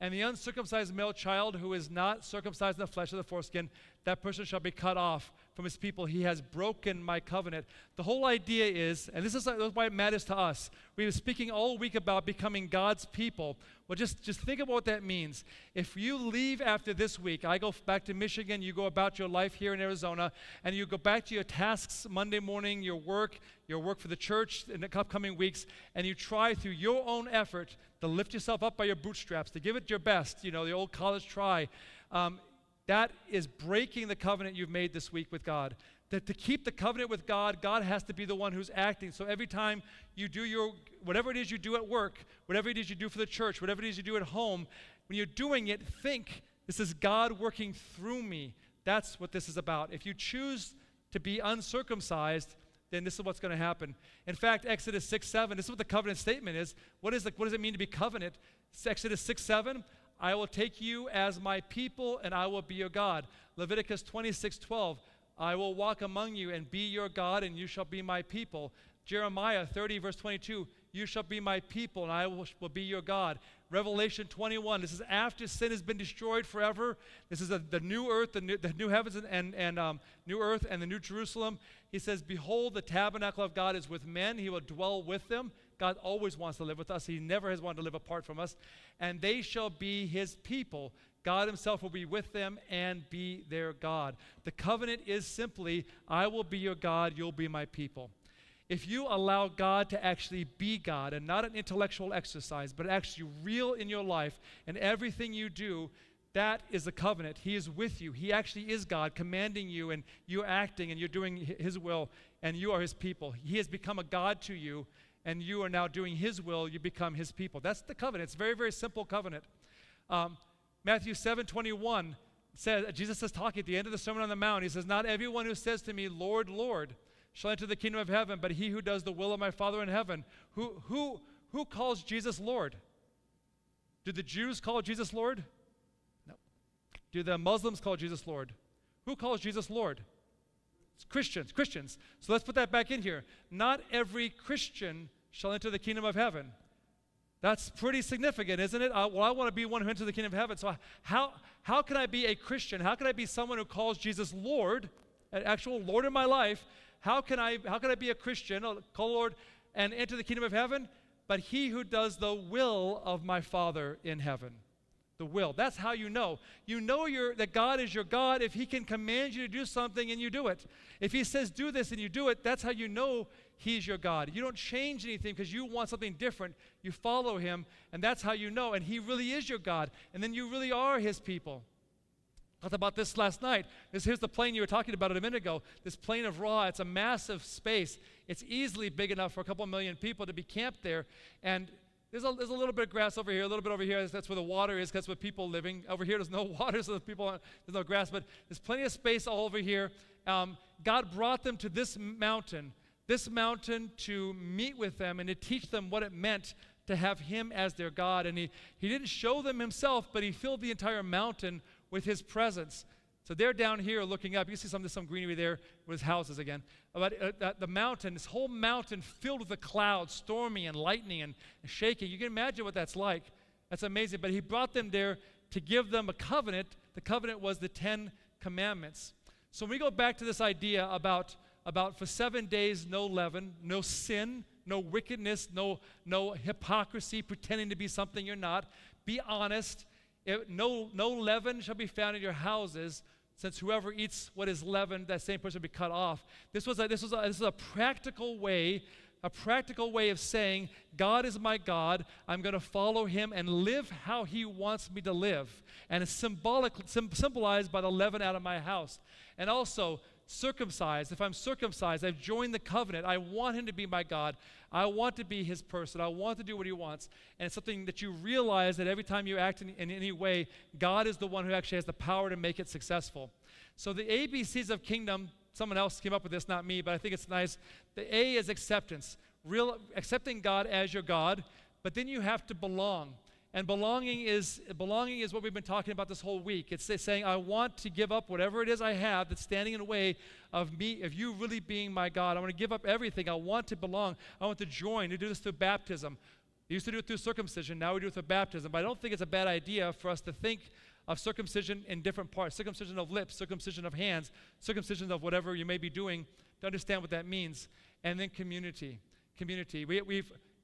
B: And the uncircumcised male child who is not circumcised in the flesh of the foreskin, that person shall be cut off from his people. He has broken my covenant. The whole idea is, and this is why it matters to us, we've been speaking all week about becoming God's people. Well, just think about what that means. If you leave after this week, I go back to Michigan, you go about your life here in Arizona, and you go back to your tasks Monday morning, your work for the church in the upcoming weeks, and you try through your own effort to lift yourself up by your bootstraps, to give it your best, the old college try, that is breaking the covenant you've made this week with God. That to keep the covenant with God, God has to be the one who's acting. So every time you do whatever it is you do at work, whatever it is you do for the church, whatever it is you do at home, when you're doing it, think, this is God working through me. That's what this is about. If you choose to be uncircumcised, then this is what's going to happen. In fact, Exodus 6:7, this is what the covenant statement is. What does it mean to be covenant? Exodus 6:7, I will take you as my people and I will be your God. Leviticus 26:12, I will walk among you and be your God and you shall be my people. Jeremiah 30 verse 22, you shall be my people and I will be your God. Revelation 21, this is after sin has been destroyed forever. This is the new earth, the new heavens and new earth and the new Jerusalem. He says, behold, the tabernacle of God is with men. He will dwell with them. God always wants to live with us. He never has wanted to live apart from us. And they shall be his people. God himself will be with them and be their God. The covenant is simply, I will be your God, you'll be my people. If you allow God to actually be God and not an intellectual exercise, but actually real in your life and everything you do, that is the covenant. He is with you. He actually is God, commanding you, and you're acting and you're doing his will, and you are his people. He has become a God to you, and you are now doing his will. You become his people. That's the covenant. It's a very, very simple covenant. Matthew 7:21 says, Jesus is talking at the end of the Sermon on the Mount. He says, not everyone who says to me, Lord, Lord, shall enter the kingdom of heaven, but he who does the will of my Father in heaven. Who calls Jesus Lord? Do the Jews call Jesus Lord? No. Do the Muslims call Jesus Lord? Who calls Jesus Lord? It's Christians. So let's put that back in here. Not every Christian shall enter the kingdom of heaven. That's pretty significant, isn't it? I want to be one who enters the kingdom of heaven. So how can I be a Christian? How can I be someone who calls Jesus Lord, an actual Lord in my life? How can I be a Christian, call Lord, and enter the kingdom of heaven? But he who does the will of my Father in heaven. The will. That's how you know. You know that God is your God if he can command you to do something and you do it. If he says do this and you do it, that's how you know he's your God. You don't change anything because you want something different. You follow him, and that's how you know. And he really is your God. And then you really are his people. I talked about this last night. Here's the plane you were talking about a minute ago. This plane of Ra, it's a massive space. It's easily big enough for a couple million people to be camped there. And there's a little bit of grass over here, a little bit over here. That's where the water is. That's where people living. Over here, there's no water, so there's no grass. But there's plenty of space all over here. God brought them to this mountain to meet with them and to teach them what it meant to have him as their God. And he didn't show them himself, but he filled the entire mountain with his presence. So they're down here looking up. You see some greenery there with his houses again. But the mountain, this whole mountain filled with the clouds, stormy and lightning and shaking. You can imagine what that's like. That's amazing. But he brought them there to give them a covenant. The covenant was the 10 Commandments. So when we go back to this idea about for 7 days, no leaven, no sin, no wickedness, no hypocrisy, pretending to be something you're not. Be honest. No leaven shall be found in your houses, since whoever eats what is leavened, that same person will be cut off. This was a practical way of saying, God is my God. I'm going to follow him and live how he wants me to live. And it's symbolized by the leaven out of my house. And also, circumcised. If I'm circumcised, I've joined the covenant. I want him to be my God. I want to be his person. I want to do what he wants. And it's something that you realize that every time you act in any way, God is the one who actually has the power to make it successful. So the ABCs of kingdom, someone else came up with this, not me, but I think it's nice. The A is acceptance. Accepting God as your God, but then you have to belong. And belonging is what we've been talking about this whole week. It's saying, I want to give up whatever it is I have that's standing in the way of me, of you really being my God. I want to give up everything. I want to belong. I want to join. We do this through baptism. We used to do it through circumcision. Now we do it through baptism. But I don't think it's a bad idea for us to think of circumcision in different parts. Circumcision of lips, circumcision of hands, circumcision of whatever you may be doing, to understand what that means. And then community. Community.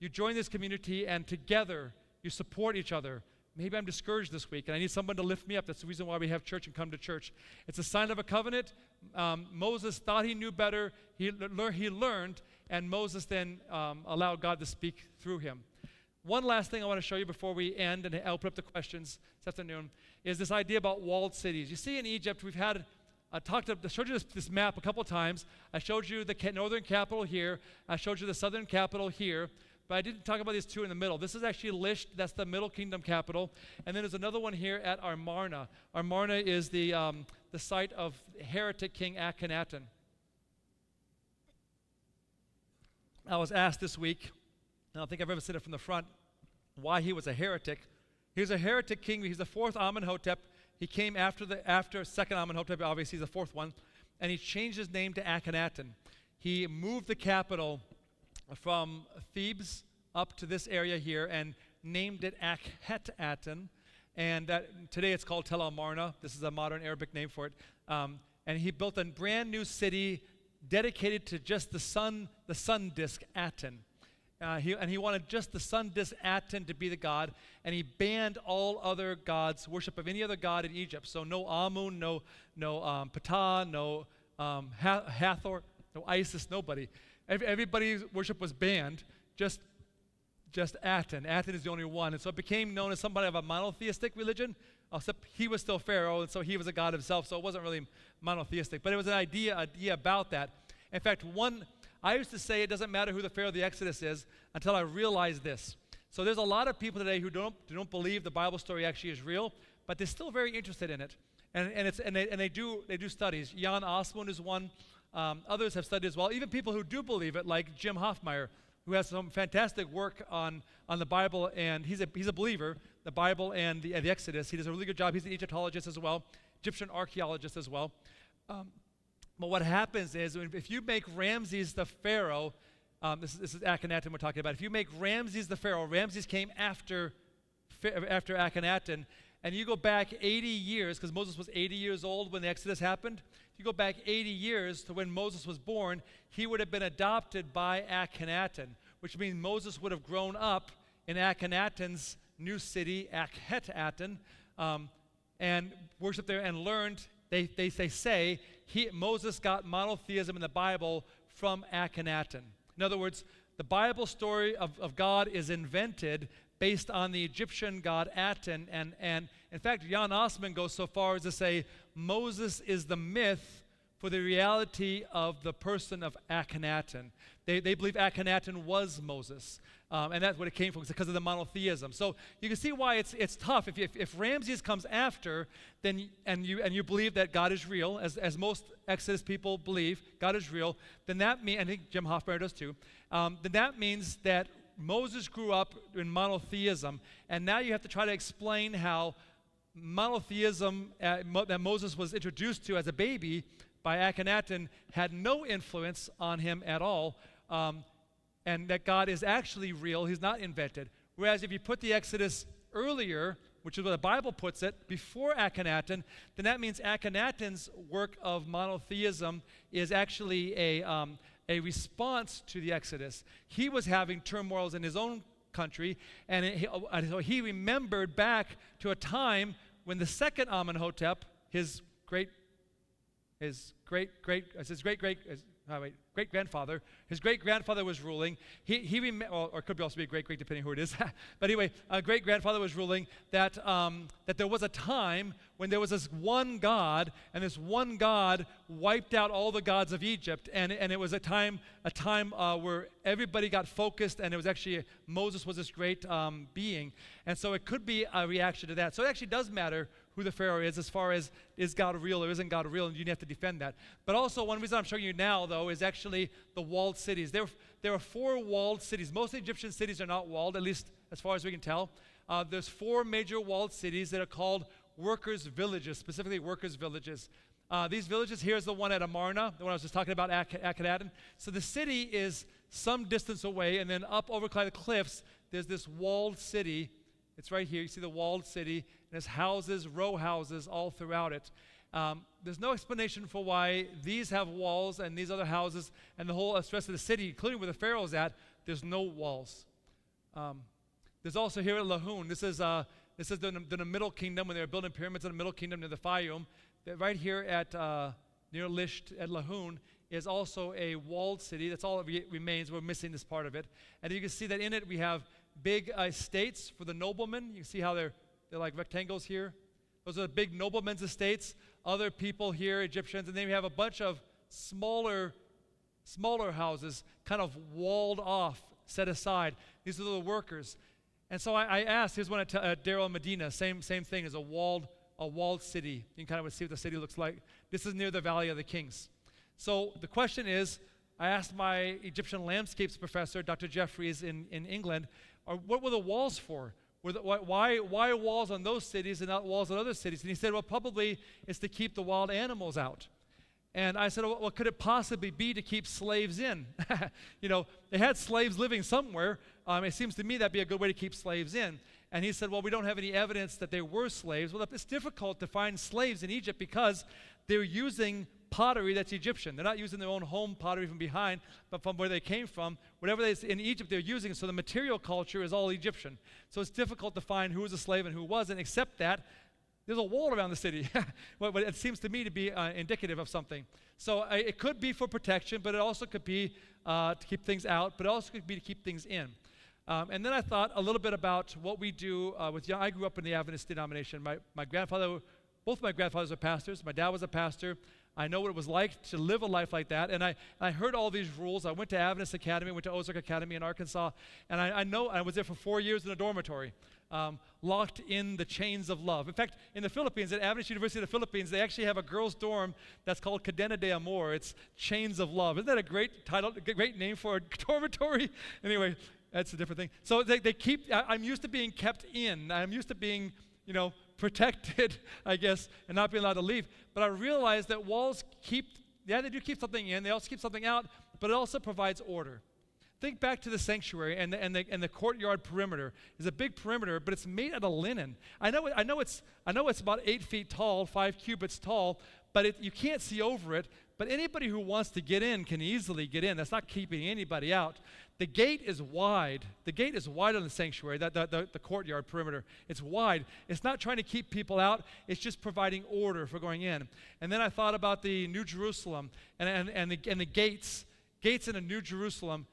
B: You join this community, and together you support each other. Maybe I'm discouraged this week and I need someone to lift me up. That's the reason why we have church and come to church. It's a sign of a covenant. Moses thought he knew better. He learned, and Moses then allowed God to speak through him. One last thing I want to show you before we end, and I'll put up the questions this afternoon, is this idea about walled cities. You see, in Egypt, we've had I showed you this map a couple times. I showed you the northern capital here. I showed you the southern capital here. But I didn't talk about these two in the middle. This is actually Lisht. That's the Middle Kingdom capital. And then there's another one here at Amarna. Amarna is the site of heretic King Akhenaten. I was asked this week, I don't think I've ever said it from the front, why he was a heretic. He was a heretic king. He's the fourth Amenhotep. He came after second Amenhotep, obviously he's the fourth one. And he changed his name to Akhenaten. He moved the capital from Thebes up to this area here and named it Akhetaten, and today it's called Tel Amarna. This is a modern Arabic name for it. And he built a brand new city dedicated to just the sun disk Aten. He wanted just the sun disk Aten to be the god, and he banned all other gods, worship of any other god in Egypt. So no Amun, no Ptah, no Hathor, no Isis, nobody. Everybody's worship was banned, just Aten. Aten is the only one. And so it became known as somebody of a monotheistic religion, except he was still Pharaoh, and so he was a god himself, so it wasn't really monotheistic. But it was an idea about that. In fact, I used to say it doesn't matter who the Pharaoh of the Exodus is until I realized this. So there's a lot of people today who don't believe the Bible story actually is real, but they're still very interested in it. And they do studies. Jan Osmond is one. Others have studied as well. Even people who do believe it, like Jim Hoffmeyer, who has some fantastic work on the Bible, and he's a believer, the Bible and the Exodus. He does a really good job. He's an Egyptologist as well, Egyptian archaeologist as well. But what happens is, if you make Ramses the pharaoh, this is Akhenaten we're talking about. If you make Ramses the pharaoh, Ramses came after Akhenaten, and you go back 80 years, because Moses was 80 years old when the Exodus happened. If you go back 80 years to when Moses was born, he would have been adopted by Akhenaten, which means Moses would have grown up in Akhenaten's new city, Akhetaten, and worshiped there and learned. They say Moses got monotheism in the Bible from Akhenaten. In other words, the Bible story of God is invented based on the Egyptian god Aten. And in fact, Jan Osman goes so far as to say Moses is the myth for the reality of the person of Akhenaten. They believe Akhenaten was Moses. And that's what it came from, because of the monotheism. So you can see why it's tough. If Ramses comes after, then and you believe that God is real, as most Exodus people believe God is real, then that means, I think Jim Hoffmeyer does too, then that means that Moses grew up in monotheism, and now you have to try to explain how monotheism that Moses was introduced to as a baby by Akhenaten had no influence on him at all, and that God is actually real. He's not invented. Whereas if you put the Exodus earlier, which is what the Bible puts it, before Akhenaten, then that means Akhenaten's work of monotheism is actually a response to the Exodus. He was having turmoils in his own country, and so he remembered back to a time when the second Amenhotep, his great-grandfather was ruling. Or it could also be great, depending who it is. But anyway, a great-grandfather was ruling that there was a time when there was this one God, and this one God wiped out all the gods of Egypt, and it was a time where everybody got focused, and it was actually Moses was this great being, and so it could be a reaction to that. So it actually does matter who the Pharaoh is, as far as is God real or isn't God real, and you have to defend that. But also, one reason I'm showing you now, though, is actually the walled cities. There are 4 walled cities. Most Egyptian cities are not walled, at least as far as we can tell. There's 4 major walled cities that are called workers' villages, specifically workers' villages. These villages, here's the one at Amarna, the one I was just talking about, Akhenaten. So the city is some distance away, and then up over the cliffs, there's this walled city. It's right here. You see the walled city, and there's houses, row houses all throughout it. There's no explanation for why these have walls and these other houses and the whole rest of the city, including where the Pharaoh's at, there's no walls. There's also here at Lahoun. This is the Middle Kingdom, when they were building pyramids in the Middle Kingdom near the Fayum. Right here at near Lisht at Lahoun is also a walled city. That's all that remains. We're missing this part of it. And you can see that in it we have big estates for the noblemen. You can see how they're like rectangles here. Those are the big noblemen's estates. Other people here, Egyptians, and then we have a bunch of smaller houses, kind of walled off, set aside. These are the workers. And so I asked. Here's one at Deir el-Medina. Same thing as a walled city. You can kind of see what the city looks like. This is near the Valley of the Kings. So the question is, I asked my Egyptian landscapes professor, Dr. Jeffries in England, what were the walls for? Why walls on those cities and not walls on other cities? And he said, well, probably it's to keep the wild animals out. And I said, well, could it possibly be to keep slaves in? They had slaves living somewhere. It seems to me that'd be a good way to keep slaves in. And he said, well, we don't have any evidence that they were slaves. Well, it's difficult to find slaves in Egypt because they're using pottery that's Egyptian. They're not using their own home pottery from behind, but from where they came from. Whatever in Egypt they're using, so the material culture is all Egyptian. So it's difficult to find who was a slave and who wasn't, except that there's a wall around the city. But it seems to me to be indicative of something. So it could be for protection, but it also could be to keep things out, but it also could be to keep things in. And then I thought a little bit about what we do I grew up in the Adventist denomination. Both my grandfathers were pastors. My dad was a pastor. I know what it was like to live a life like that. And I heard all these rules. I went to Adventist Academy, went to Ozark Academy in Arkansas. And I know I was there for 4 years in a dormitory, locked in the chains of love. In fact, in the Philippines, at Adventist University of the Philippines, they actually have a girls' dorm that's called Cadena de Amor. It's Chains of Love. Isn't that a great title, a great name for a dormitory? Anyway, that's a different thing. So I'm used to being kept in. I'm used to being, protected, I guess, and not being allowed to leave. But I realized that walls they do keep something in, they also keep something out, but it also provides order. Think back to the sanctuary and the courtyard perimeter. It's a big perimeter, but it's made out of linen. I know it's about 8 feet tall, 5 cubits tall, but you can't see over it. But anybody who wants to get in can easily get in. That's not keeping anybody out. The gate is wide. The gate is wide on the sanctuary, the courtyard perimeter. It's wide. It's not trying to keep people out. It's just providing order for going in. And then I thought about the New Jerusalem and the gates in the New Jerusalem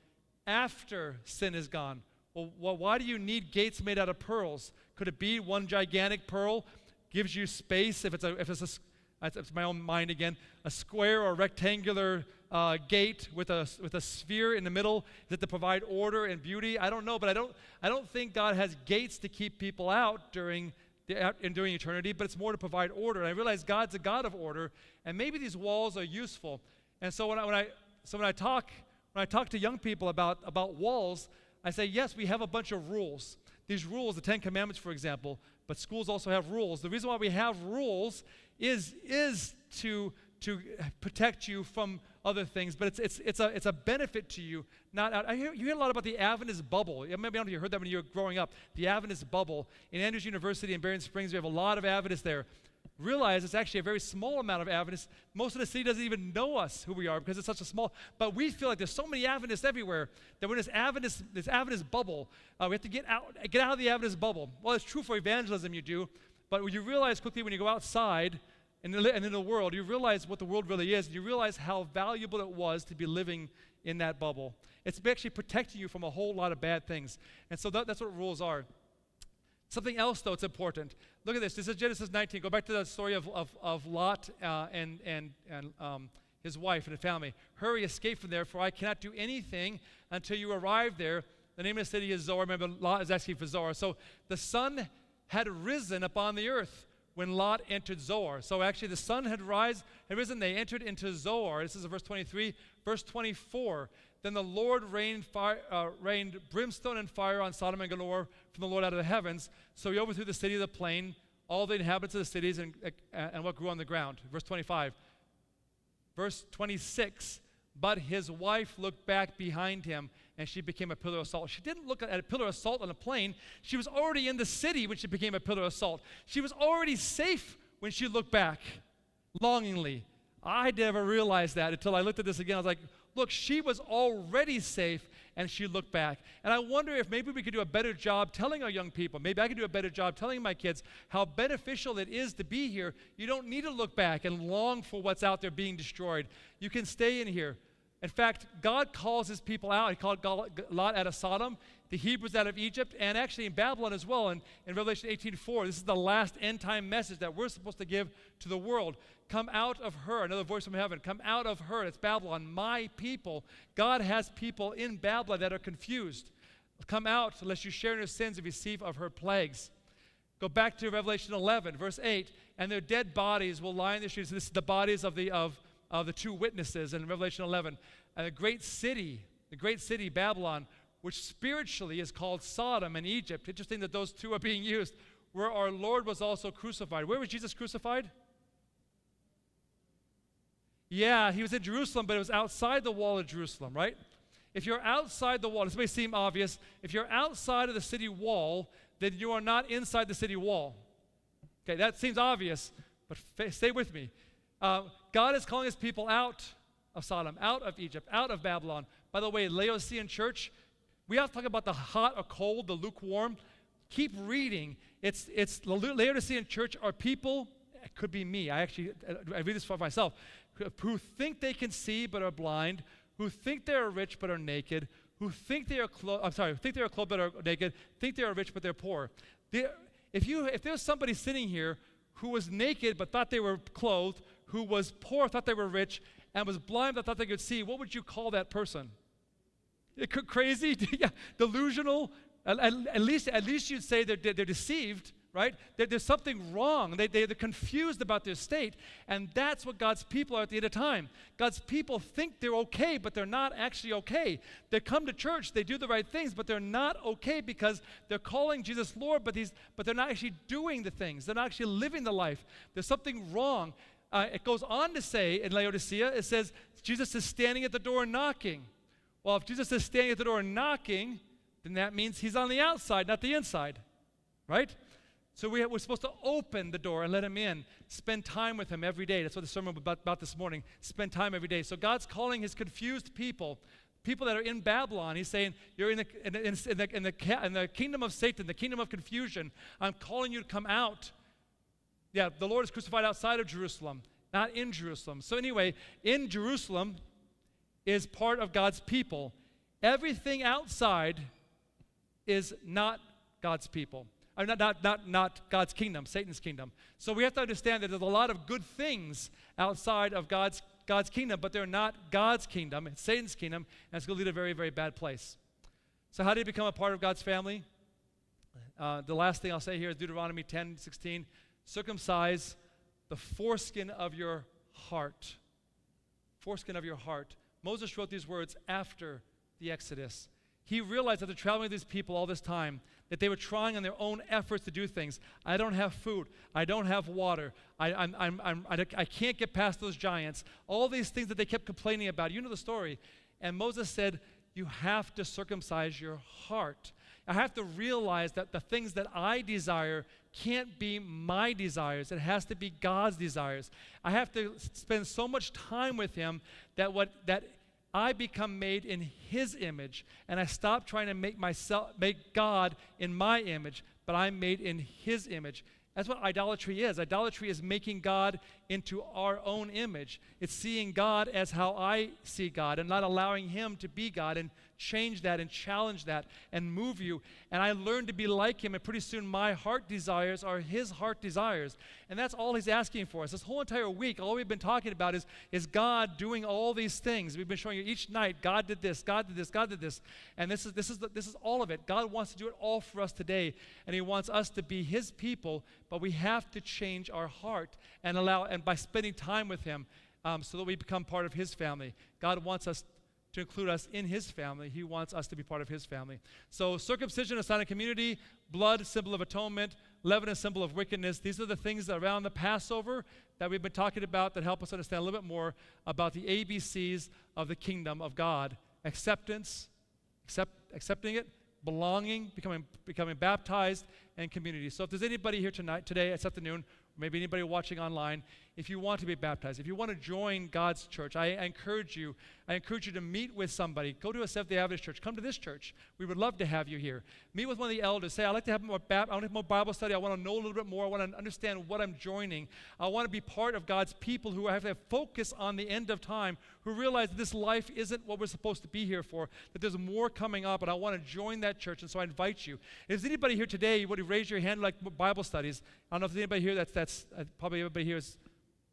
B: after sin is gone. Well, why do you need gates made out of pearls? Could it be one gigantic pearl gives you space? If it's my own mind again, a square or rectangular gate with a sphere in the middle, is it to provide order and beauty? I don't know, but I don't think God has gates to keep people out during eternity, but it's more to provide order. And I realize God's a God of order, and maybe these walls are useful. And so when I talk to young people about walls, I say, yes, we have a bunch of rules. These rules, the 10 Commandments, for example, but schools also have rules. The reason why we have rules is to protect you from other things, but it's a benefit to you. You hear a lot about the Adventist bubble. Maybe I don't know if you heard that when you were growing up. The Adventist bubble. In Andrews University in Berrien Springs, we have a lot of Adventists there. Realize it's actually a very small amount of Adventists. Most of the city doesn't even know us, who we are, because it's such a small, but we feel like there's so many Adventists everywhere that when this Adventist bubble, we have to get out of the Adventist bubble. Well, it's true for evangelism, you do, but you realize quickly when you go outside and in the world, you realize what the world really is, and you realize how valuable it was to be living in that bubble. It's actually protecting you from a whole lot of bad things. And so that's what rules are. Something else, though, it's important. Look at this. This is Genesis 19. Go back to the story of Lot and his wife and the family. Hurry, escape from there, for I cannot do anything until you arrive there. The name of the city is Zoar. Remember, Lot is asking for Zoar. So the sun had risen upon the earth when Lot entered Zoar. So actually the sun had risen. They entered into Zoar. This is verse 23. Verse 24. Then the Lord rained brimstone and fire on Sodom and Gomorrah from the Lord out of the heavens. So he overthrew the city of the plain, all the inhabitants of the cities, and what grew on the ground. Verse 25. Verse 26. But his wife looked back behind him, and she became a pillar of salt. She didn't look at a pillar of salt on a plain. She was already in the city when she became a pillar of salt. She was already safe when she looked back, longingly. I never realized that until I looked at this again. I was like, look, she was already safe, and she looked back. And I wonder if maybe we could do a better job telling our young people, maybe I could do a better job telling my kids how beneficial it is to be here. You don't need to look back and long for what's out there being destroyed. You can stay in here. In fact, God calls his people out. He called Lot out of Sodom, the Hebrews out of Egypt, and actually in Babylon as well. And in Revelation 18:4, this is the last end-time message that we're supposed to give to the world. Come out of her, another voice from heaven. Come out of her, it's Babylon, my people. God has people in Babylon that are confused. Come out, lest you share in her sins and receive of her plagues. Go back to Revelation 11, verse 8. And their dead bodies will lie in the streets. This is the bodies of the two witnesses in Revelation 11. And the great city, Babylon, which spiritually is called Sodom and Egypt. Interesting that those two are being used, where our Lord was also crucified. Where was Jesus crucified? Yeah, he was in Jerusalem, but it was outside the wall of Jerusalem, right? If you're outside the wall, this may seem obvious, if you're outside of the city wall, then you are not inside the city wall. Okay, that seems obvious, but stay with me. God is calling his people out of Sodom, out of Egypt, out of Babylon. By the way, Laodicean church, we have to talk about the hot or cold, the lukewarm. Keep reading. It's the Laodicean church are people, it could be me, I read this for myself, who think they can see but are blind, who think they are rich but are naked, who think they are clothed but are naked, think they are rich but they're poor. If there's somebody sitting here who was naked but thought they were clothed, who was poor, thought they were rich, and was blind but thought they could see, what would you call that person? Crazy? Yeah, delusional? At least you'd say they're deceived, right? There's something wrong. They're confused about their state, and that's what God's people are at the end of time. God's people think they're okay, but they're not actually okay. They come to church, they do the right things, but they're not okay because they're calling Jesus Lord, but they're not actually doing the things. They're not actually living the life. There's something wrong. It goes on to say in Laodicea, it says, Jesus is standing at the door knocking. Well, if Jesus is standing at the door knocking, then that means he's on the outside, not the inside, right? So we're supposed to open the door and let him in, spend time with him every day. That's what the sermon was about this morning, spend time every day. So God's calling his confused people that are in Babylon. He's saying, you're in the kingdom of Satan, the kingdom of confusion. I'm calling you to come out. Yeah, the Lord is crucified outside of Jerusalem, not in Jerusalem. So anyway, in Jerusalem is part of God's people. Everything outside is not God's people. Not God's kingdom, Satan's kingdom. So we have to understand that there's a lot of good things outside of God's kingdom, but they're not God's kingdom. It's Satan's kingdom, and it's going to lead to a very, very bad place. So how do you become a part of God's family? The last thing I'll say here is Deuteronomy 10:16. Circumcise the foreskin of your heart. Foreskin of your heart. Moses wrote these words after the Exodus. he realized after traveling with these people all this time that they were trying on their own efforts to do things. I don't have food. I don't have water. I can't get past those giants. All these things that they kept complaining about. You know the story. And Moses said, you have to circumcise your heart. I have to realize that the things that I desire can't be my desires. It has to be God's desires. I have to spend so much time with him that I become made in his image, and I stop trying to make God in my image, but I'm made in his image. That's what idolatry is. Idolatry is making God into our own image. It's seeing God as how I see God and not allowing him to be God and change that and challenge that and move you. And I learned to be like him, and pretty soon my heart desires are his heart desires. And that's all he's asking for us. This whole entire week, all we've been talking about is God doing all these things. We've been showing you each night, God did this, God did this, God did this. And this is all of it. God wants to do it all for us today, and he wants us to be his people, but we have to change our heart and by spending time with him so that we become part of his family. God wants us to include us in his family. He wants us to be part of his family. So circumcision, a sign of community; blood, symbol of atonement; leaven, a symbol of wickedness. These are the things around the Passover that we've been talking about that help us understand a little bit more about the ABCs of the kingdom of God. Acceptance, accepting it; belonging, becoming baptized; and community. So if there's anybody here today, this afternoon, or maybe anybody watching online, if you want to be baptized, if you want to join God's church, I encourage you to meet with somebody. Go to a Seventh-day Adventist church. Come to this church. We would love to have you here. Meet with one of the elders. Say, I'd like to have more Bible study. I want to know a little bit more. I want to understand what I'm joining. I want to be part of God's people who have to focus on the end of time, who realize that this life isn't what we're supposed to be here for, that there's more coming up, and I want to join that church, and so I invite you. If there's anybody here today, you want to raise your hand like Bible studies. I don't know if there's anybody here that's probably everybody here is.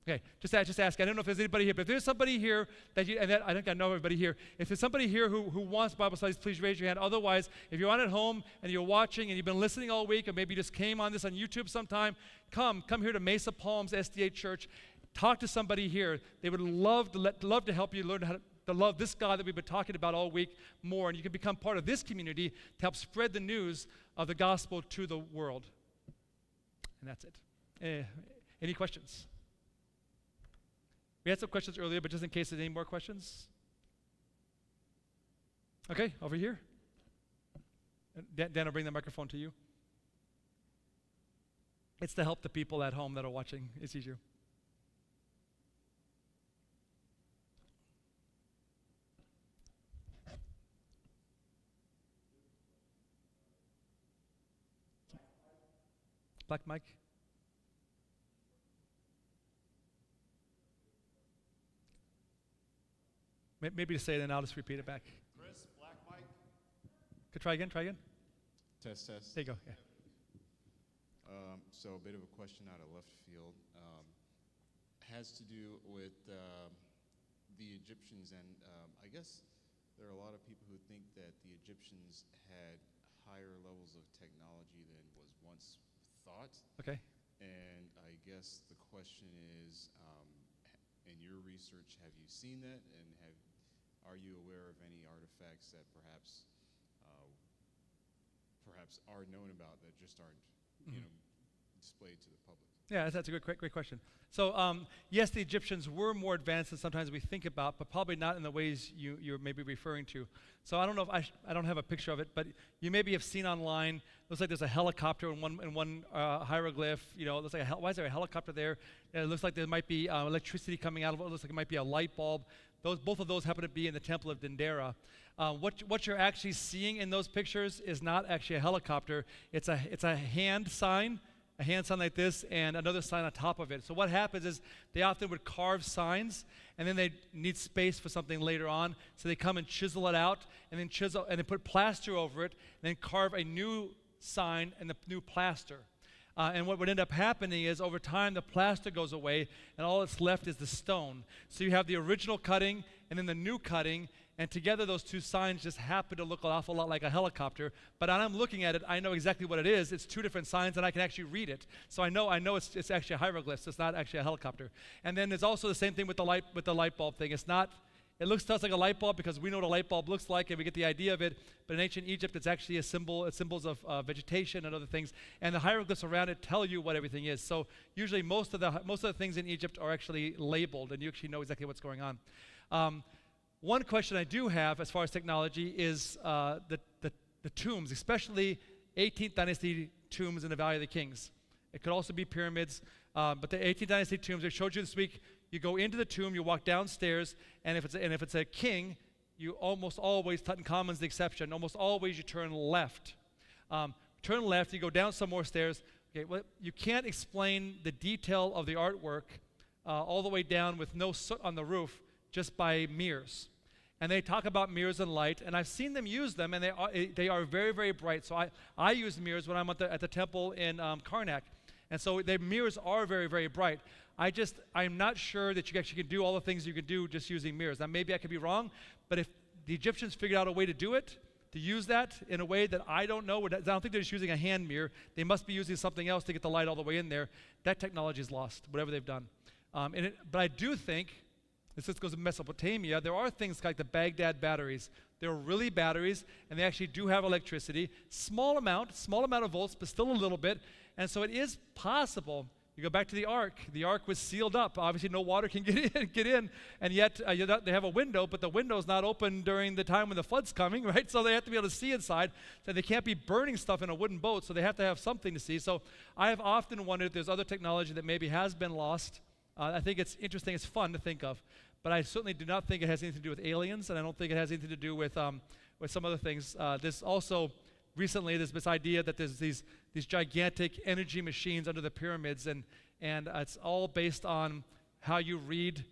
B: Okay, just ask. I don't know if there's anybody here, but if there's somebody here I think I know everybody here. If there's somebody here who wants Bible studies, please raise your hand. Otherwise, if you're on at home and you're watching and you've been listening all week, or maybe you just came on this on YouTube sometime, come here to Mesa Palms SDA Church. Talk to somebody here. They would love to help you learn how to love this God that we've been talking about all week more, and you can become part of this community to help spread the news of the gospel to the world. And that's it. Any questions? We had some questions earlier, but just in case there's any more questions. Okay, over here. Dan will bring the microphone to you. It's to help the people at home that are watching. It's easier. Black mic. Maybe to say it and I'll just repeat it back.
A: Chris, black mic.
B: Could try again.
D: Test.
B: There you go, yeah.
D: So a bit of a question out of left field. Has to do with the Egyptians, and I guess there are a lot of people who think that the Egyptians had higher levels of technology than was once thought.
B: Okay.
D: And I guess the question is, in your research, have you seen that, and are you aware of any artifacts that perhaps are known about that just aren't, displayed to the public?
B: Yeah, that's a great question. So yes, the Egyptians were more advanced than sometimes we think about, but probably not in the ways you're maybe referring to. So I don't know if I don't have a picture of it, but you maybe have seen online. Looks like there's a helicopter in one hieroglyph. It looks like why is there a helicopter there? It looks like there might be electricity coming out of it. It looks like it might be a light bulb. Both of those happen to be in the Temple of Dendera. What you're actually seeing in those pictures is not actually a helicopter. It's a hand sign. A hand sign like this, and another sign on top of it. So what happens is they often would carve signs, and then they need space for something later on. So they come and chisel it out, and then put plaster over it, and then carve a new sign and the new plaster. And what would end up happening is over time the plaster goes away, and all that's left is the stone. So you have the original cutting, and then the new cutting, and together those two signs just happen to look an awful lot like a helicopter. But when I'm looking at it, I know exactly what it is. It's two different signs, and I can actually read it. So I know it's actually a hieroglyph. So it's not actually a helicopter. And then there's also the same thing with the light bulb thing. It's not It looks to us like a light bulb because we know what a light bulb looks like and we get the idea of it. But in ancient Egypt, it's actually a symbol. It's symbols of vegetation and other things. And the hieroglyphs around it tell you what everything is. So usually most of the things in Egypt are actually labeled, and you actually know exactly what's going on. One question I do have as far as technology is the tombs, especially 18th dynasty tombs in the Valley of the Kings. It could also be pyramids, but the 18th dynasty tombs, I showed you this week, you go into the tomb, you walk downstairs, and if it's a king, you almost always, Tutankhamun's the exception, almost always you turn left. Turn left, you go down some more stairs. Okay, well, you can't explain the detail of the artwork all the way down with no soot on the roof just by mirrors. And they talk about mirrors and light, and I've seen them use them, and they are very, very bright. So I use mirrors when I'm at the temple in Karnak, and so the mirrors are very, very bright. I'm not sure that you actually can do all the things you can do just using mirrors. Now, maybe I could be wrong, but if the Egyptians figured out a way to do it, to use that in a way that I don't know, I don't think they're just using a hand mirror. They must be using something else to get the light all the way in there. That technology is lost, whatever they've done. But I do think, this goes to Mesopotamia, there are things like the Baghdad batteries. They're really batteries, and they actually do have electricity. Small amount of volts, but still a little bit. And so it is possible. You go back to the ark. The ark was sealed up. Obviously, no water can get in, and yet they have a window, but the window's not open during the time when the flood's coming, right? So they have to be able to see inside. So they can't be burning stuff in a wooden boat, so they have to have something to see. So I have often wondered if there's other technology that maybe has been lost. I think it's interesting. It's fun to think of, but I certainly do not think it has anything to do with aliens, and I don't think it has anything to do with some other things. There's also recently there's this idea that there's these gigantic energy machines under the pyramids, and it's all based on how you read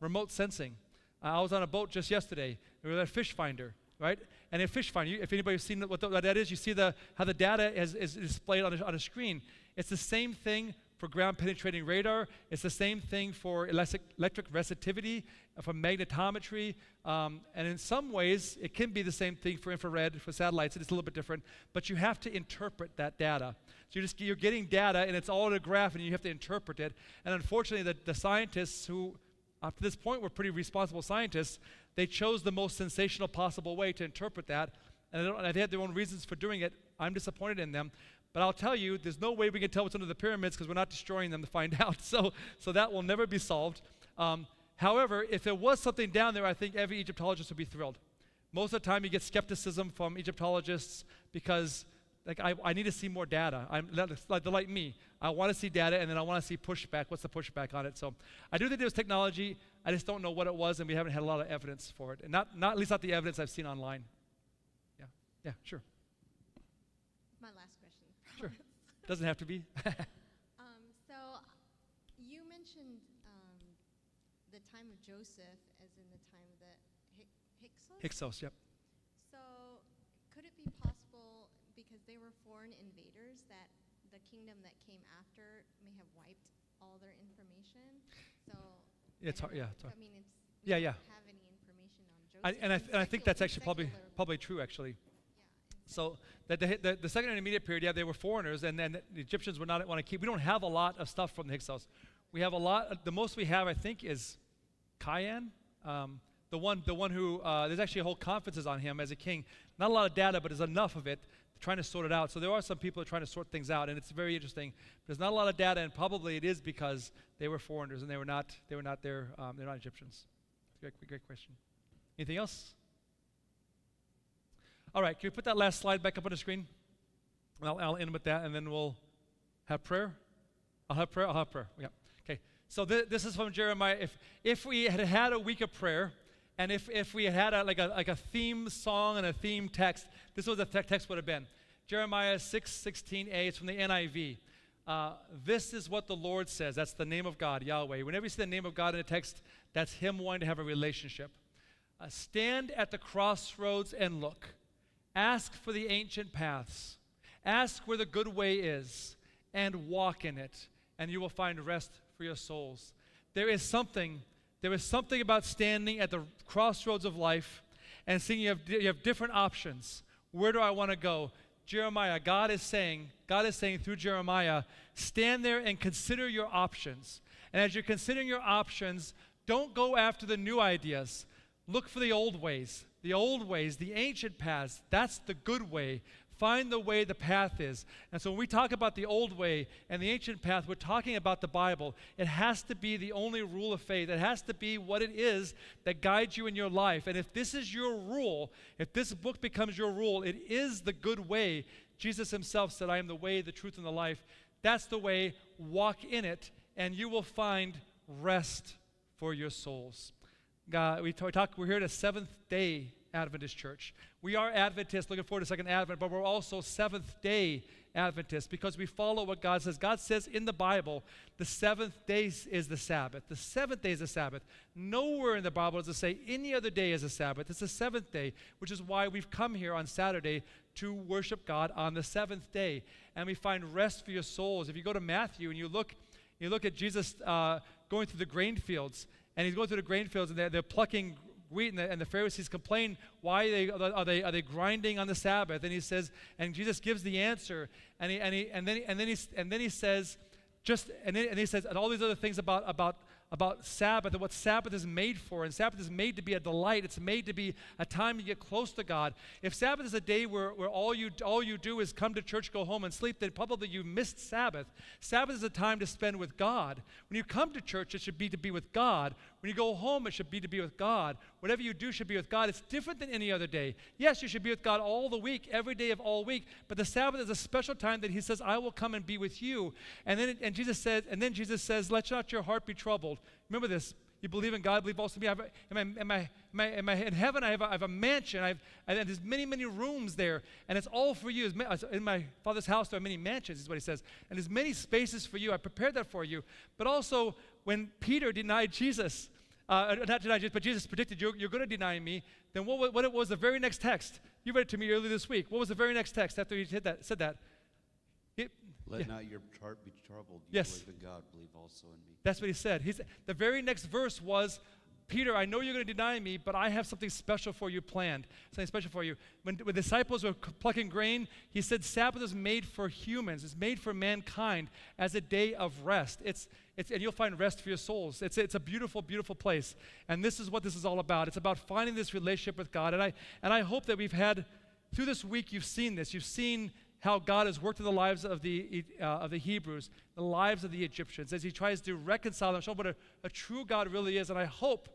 B: remote sensing. I was on a boat just yesterday. We were at a fish finder, right? And a fish finder, if anybody's seen what that is, you see how the data is displayed on a screen. It's the same thing for ground-penetrating radar. It's the same thing for electric resistivity, for magnetometry, and in some ways, it can be the same thing for infrared, for satellites. It's a little bit different, but you have to interpret that data. So you're getting data, and it's all in a graph, and you have to interpret it. And unfortunately, the scientists who, up to this point, were pretty responsible scientists, they chose the most sensational possible way to interpret that, and they had their own reasons for doing it. I'm disappointed in them. But I'll tell you, there's no way we can tell what's under the pyramids because we're not destroying them to find out. So that will never be solved. However, if there was something down there, I think every Egyptologist would be thrilled. Most of the time, you get skepticism from Egyptologists because I need to see more data. Like me. I want to see data, and then I want to see pushback. What's the pushback on it? So I do think there's technology. I just don't know what it was, and we haven't had a lot of evidence for it. And not at least not the evidence I've seen online. Yeah, sure.
C: My last question.
B: Sure. Doesn't have to be.
C: So you mentioned the time of Joseph as in the time of the Hyksos?
B: Hyksos, yep.
C: So could it be possible, because they were foreign invaders, that the kingdom that came after may have wiped all their information? So
B: It's hard, yeah.
C: I mean, we don't have any information on Joseph.
B: I think that's actually probably true, actually. So the second intermediate period, they were foreigners, and then the Egyptians would not want to keep. We don't have a lot of stuff from the Hyksos. We have a lot. The most we have, I think, is Kian, the one who there's actually a whole conferences on him as a king. Not a lot of data, but there's enough of it trying to sort it out. So there are some people trying to sort things out, and it's very interesting. There's not a lot of data, and probably it is because they were foreigners and they're not Egyptians. Great question. Anything else? All right, can we put that last slide back up on the screen? I'll end with that, and then we'll have prayer. I'll have prayer. Yeah. Okay. So this is from Jeremiah. If we had a week of prayer, and if we had a theme song and a theme text, this was what the text would have been. Jeremiah 6:16a. It's from the NIV. This is what the Lord says. That's the name of God, Yahweh. Whenever you see the name of God in a text, that's Him wanting to have a relationship. Stand at the crossroads and look. Ask for the ancient paths. Ask where the good way is, and walk in it, and you will find rest for your souls. There is something about standing at the crossroads of life and seeing you have different options. Where do I want to go? Jeremiah, God is saying through Jeremiah, stand there and consider your options. And as you're considering your options, Don't go after the new ideas. Look for the old ways, the ancient paths. That's the good way. Find the way the path is. And so when we talk about the old way and the ancient path, we're talking about the Bible. It has to be the only rule of faith. It has to be what it is that guides you in your life. And if this is your rule, if this book becomes your rule, it is the good way. Jesus himself said, I am the way, the truth, and the life. That's the way. Walk in it, and you will find rest for your souls. God, we're here at a Seventh-day Adventist church. We are Adventists, looking forward to Second Advent, but we're also Seventh-day Adventists because we follow what God says. God says in the Bible, the seventh day is the Sabbath. The seventh day is the Sabbath. Nowhere in the Bible does it say any other day is a Sabbath. It's the seventh day, which is why we've come here on Saturday to worship God on the seventh day. And we find rest for your souls. If you go to Matthew and you look at Jesus going through the grain fields, and he's going through the grain fields, and they're plucking wheat, and the Pharisees complain, why are they grinding on the Sabbath? And he says, and Jesus gives the answer, and then he says, and all these other things about Sabbath and what Sabbath is made for. And Sabbath is made to be a delight. It's made to be a time you get close to God. If Sabbath is a day where all you do is come to church, go home, and sleep, then probably you missed Sabbath. Sabbath is a time to spend with God. When you come to church, it should be to be with God. When you go home, it should be to be with God. Whatever you do should be with God. It's different than any other day. Yes, you should be with God all the week, every day of all week, but the Sabbath is a special time that he says, I will come and be with you. And then Jesus says, let not your heart be troubled. Remember this. You believe in God, believe also in me. Am I in heaven? I have a mansion. And there's many rooms there, and it's all for you. In my Father's house there are many mansions, is what he says. And there's many spaces for you. I prepared that for you. But also, when Peter denied Jesus, not denied Jesus, but Jesus predicted you're going to deny me, then what was the very next text? You read it to me earlier this week. What was the very next text after he said that?
A: Let not your heart be troubled. You
B: Yes.
A: believe in God, believe also in me.
B: That's what he said. The very next verse was, Peter, I know you're going to deny me, but I have something special for you planned. Something special for you. When the disciples were plucking grain, he said Sabbath is made for humans. It's made for mankind as a day of rest. And you'll find rest for your souls. It's a beautiful, beautiful place. And this is what this is all about. It's about finding this relationship with God. And I hope that we've had, through this week, you've seen this. You've seen how God has worked in the lives of the Hebrews, the lives of the Egyptians, as he tries to reconcile them, show what a true God really is. And I hope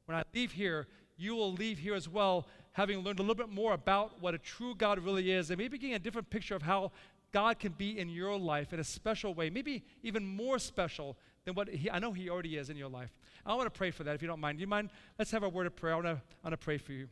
B: when I leave here, you will leave here as well, having learned a little bit more about what a true God really is, and maybe getting a different picture of how God can be in your life in a special way, maybe even more special than what I know he already is in your life. I want to pray for that, if you don't mind. Do you mind? Let's have a word of prayer. I want to pray for you.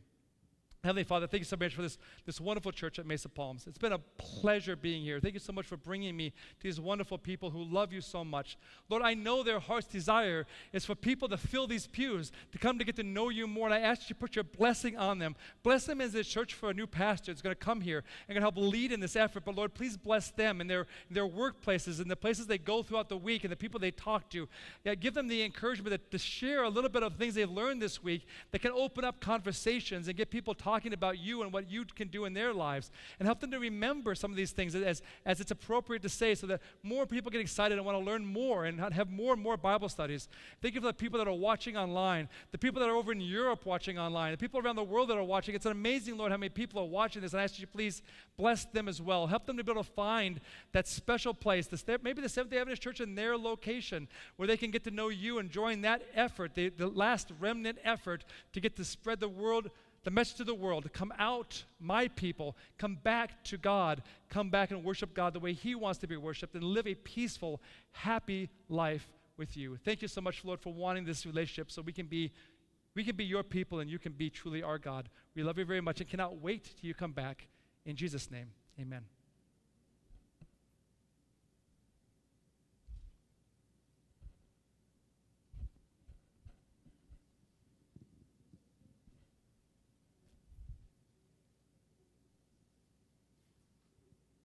B: Heavenly Father, thank you so much for this wonderful church at Mesa Palms. It's been a pleasure being here. Thank you so much for bringing me to these wonderful people who love you so much. Lord, I know their heart's desire is for people to fill these pews, to come to get to know you more, and I ask you to put your blessing on them. Bless them as this church for a new pastor that's going to come here and going to help lead in this effort. But Lord, please bless them in their workplaces and the places they go throughout the week and the people they talk to. Yeah, give them the encouragement to share a little bit of things they've learned this week that can open up conversations and get people talking about you and what you can do in their lives, and help them to remember some of these things as it's appropriate to say, so that more people get excited and want to learn more and have more and more Bible studies. Thank you for the people that are watching online, the people that are over in Europe watching online, the people around the world that are watching. It's an amazing, Lord, how many people are watching this, and I ask you to please bless them as well. Help them to be able to find that special place, maybe the Seventh-day Adventist Church in their location, where they can get to know you and join that effort, the last remnant effort to get to spread the message to the world, to come out, my people, come back to God, come back and worship God the way he wants to be worshiped, and live a peaceful, happy life with you. Thank you so much, Lord, for wanting this relationship so we can be your people and you can be truly our God. We love you very much and cannot wait till you come back. In Jesus' name, amen.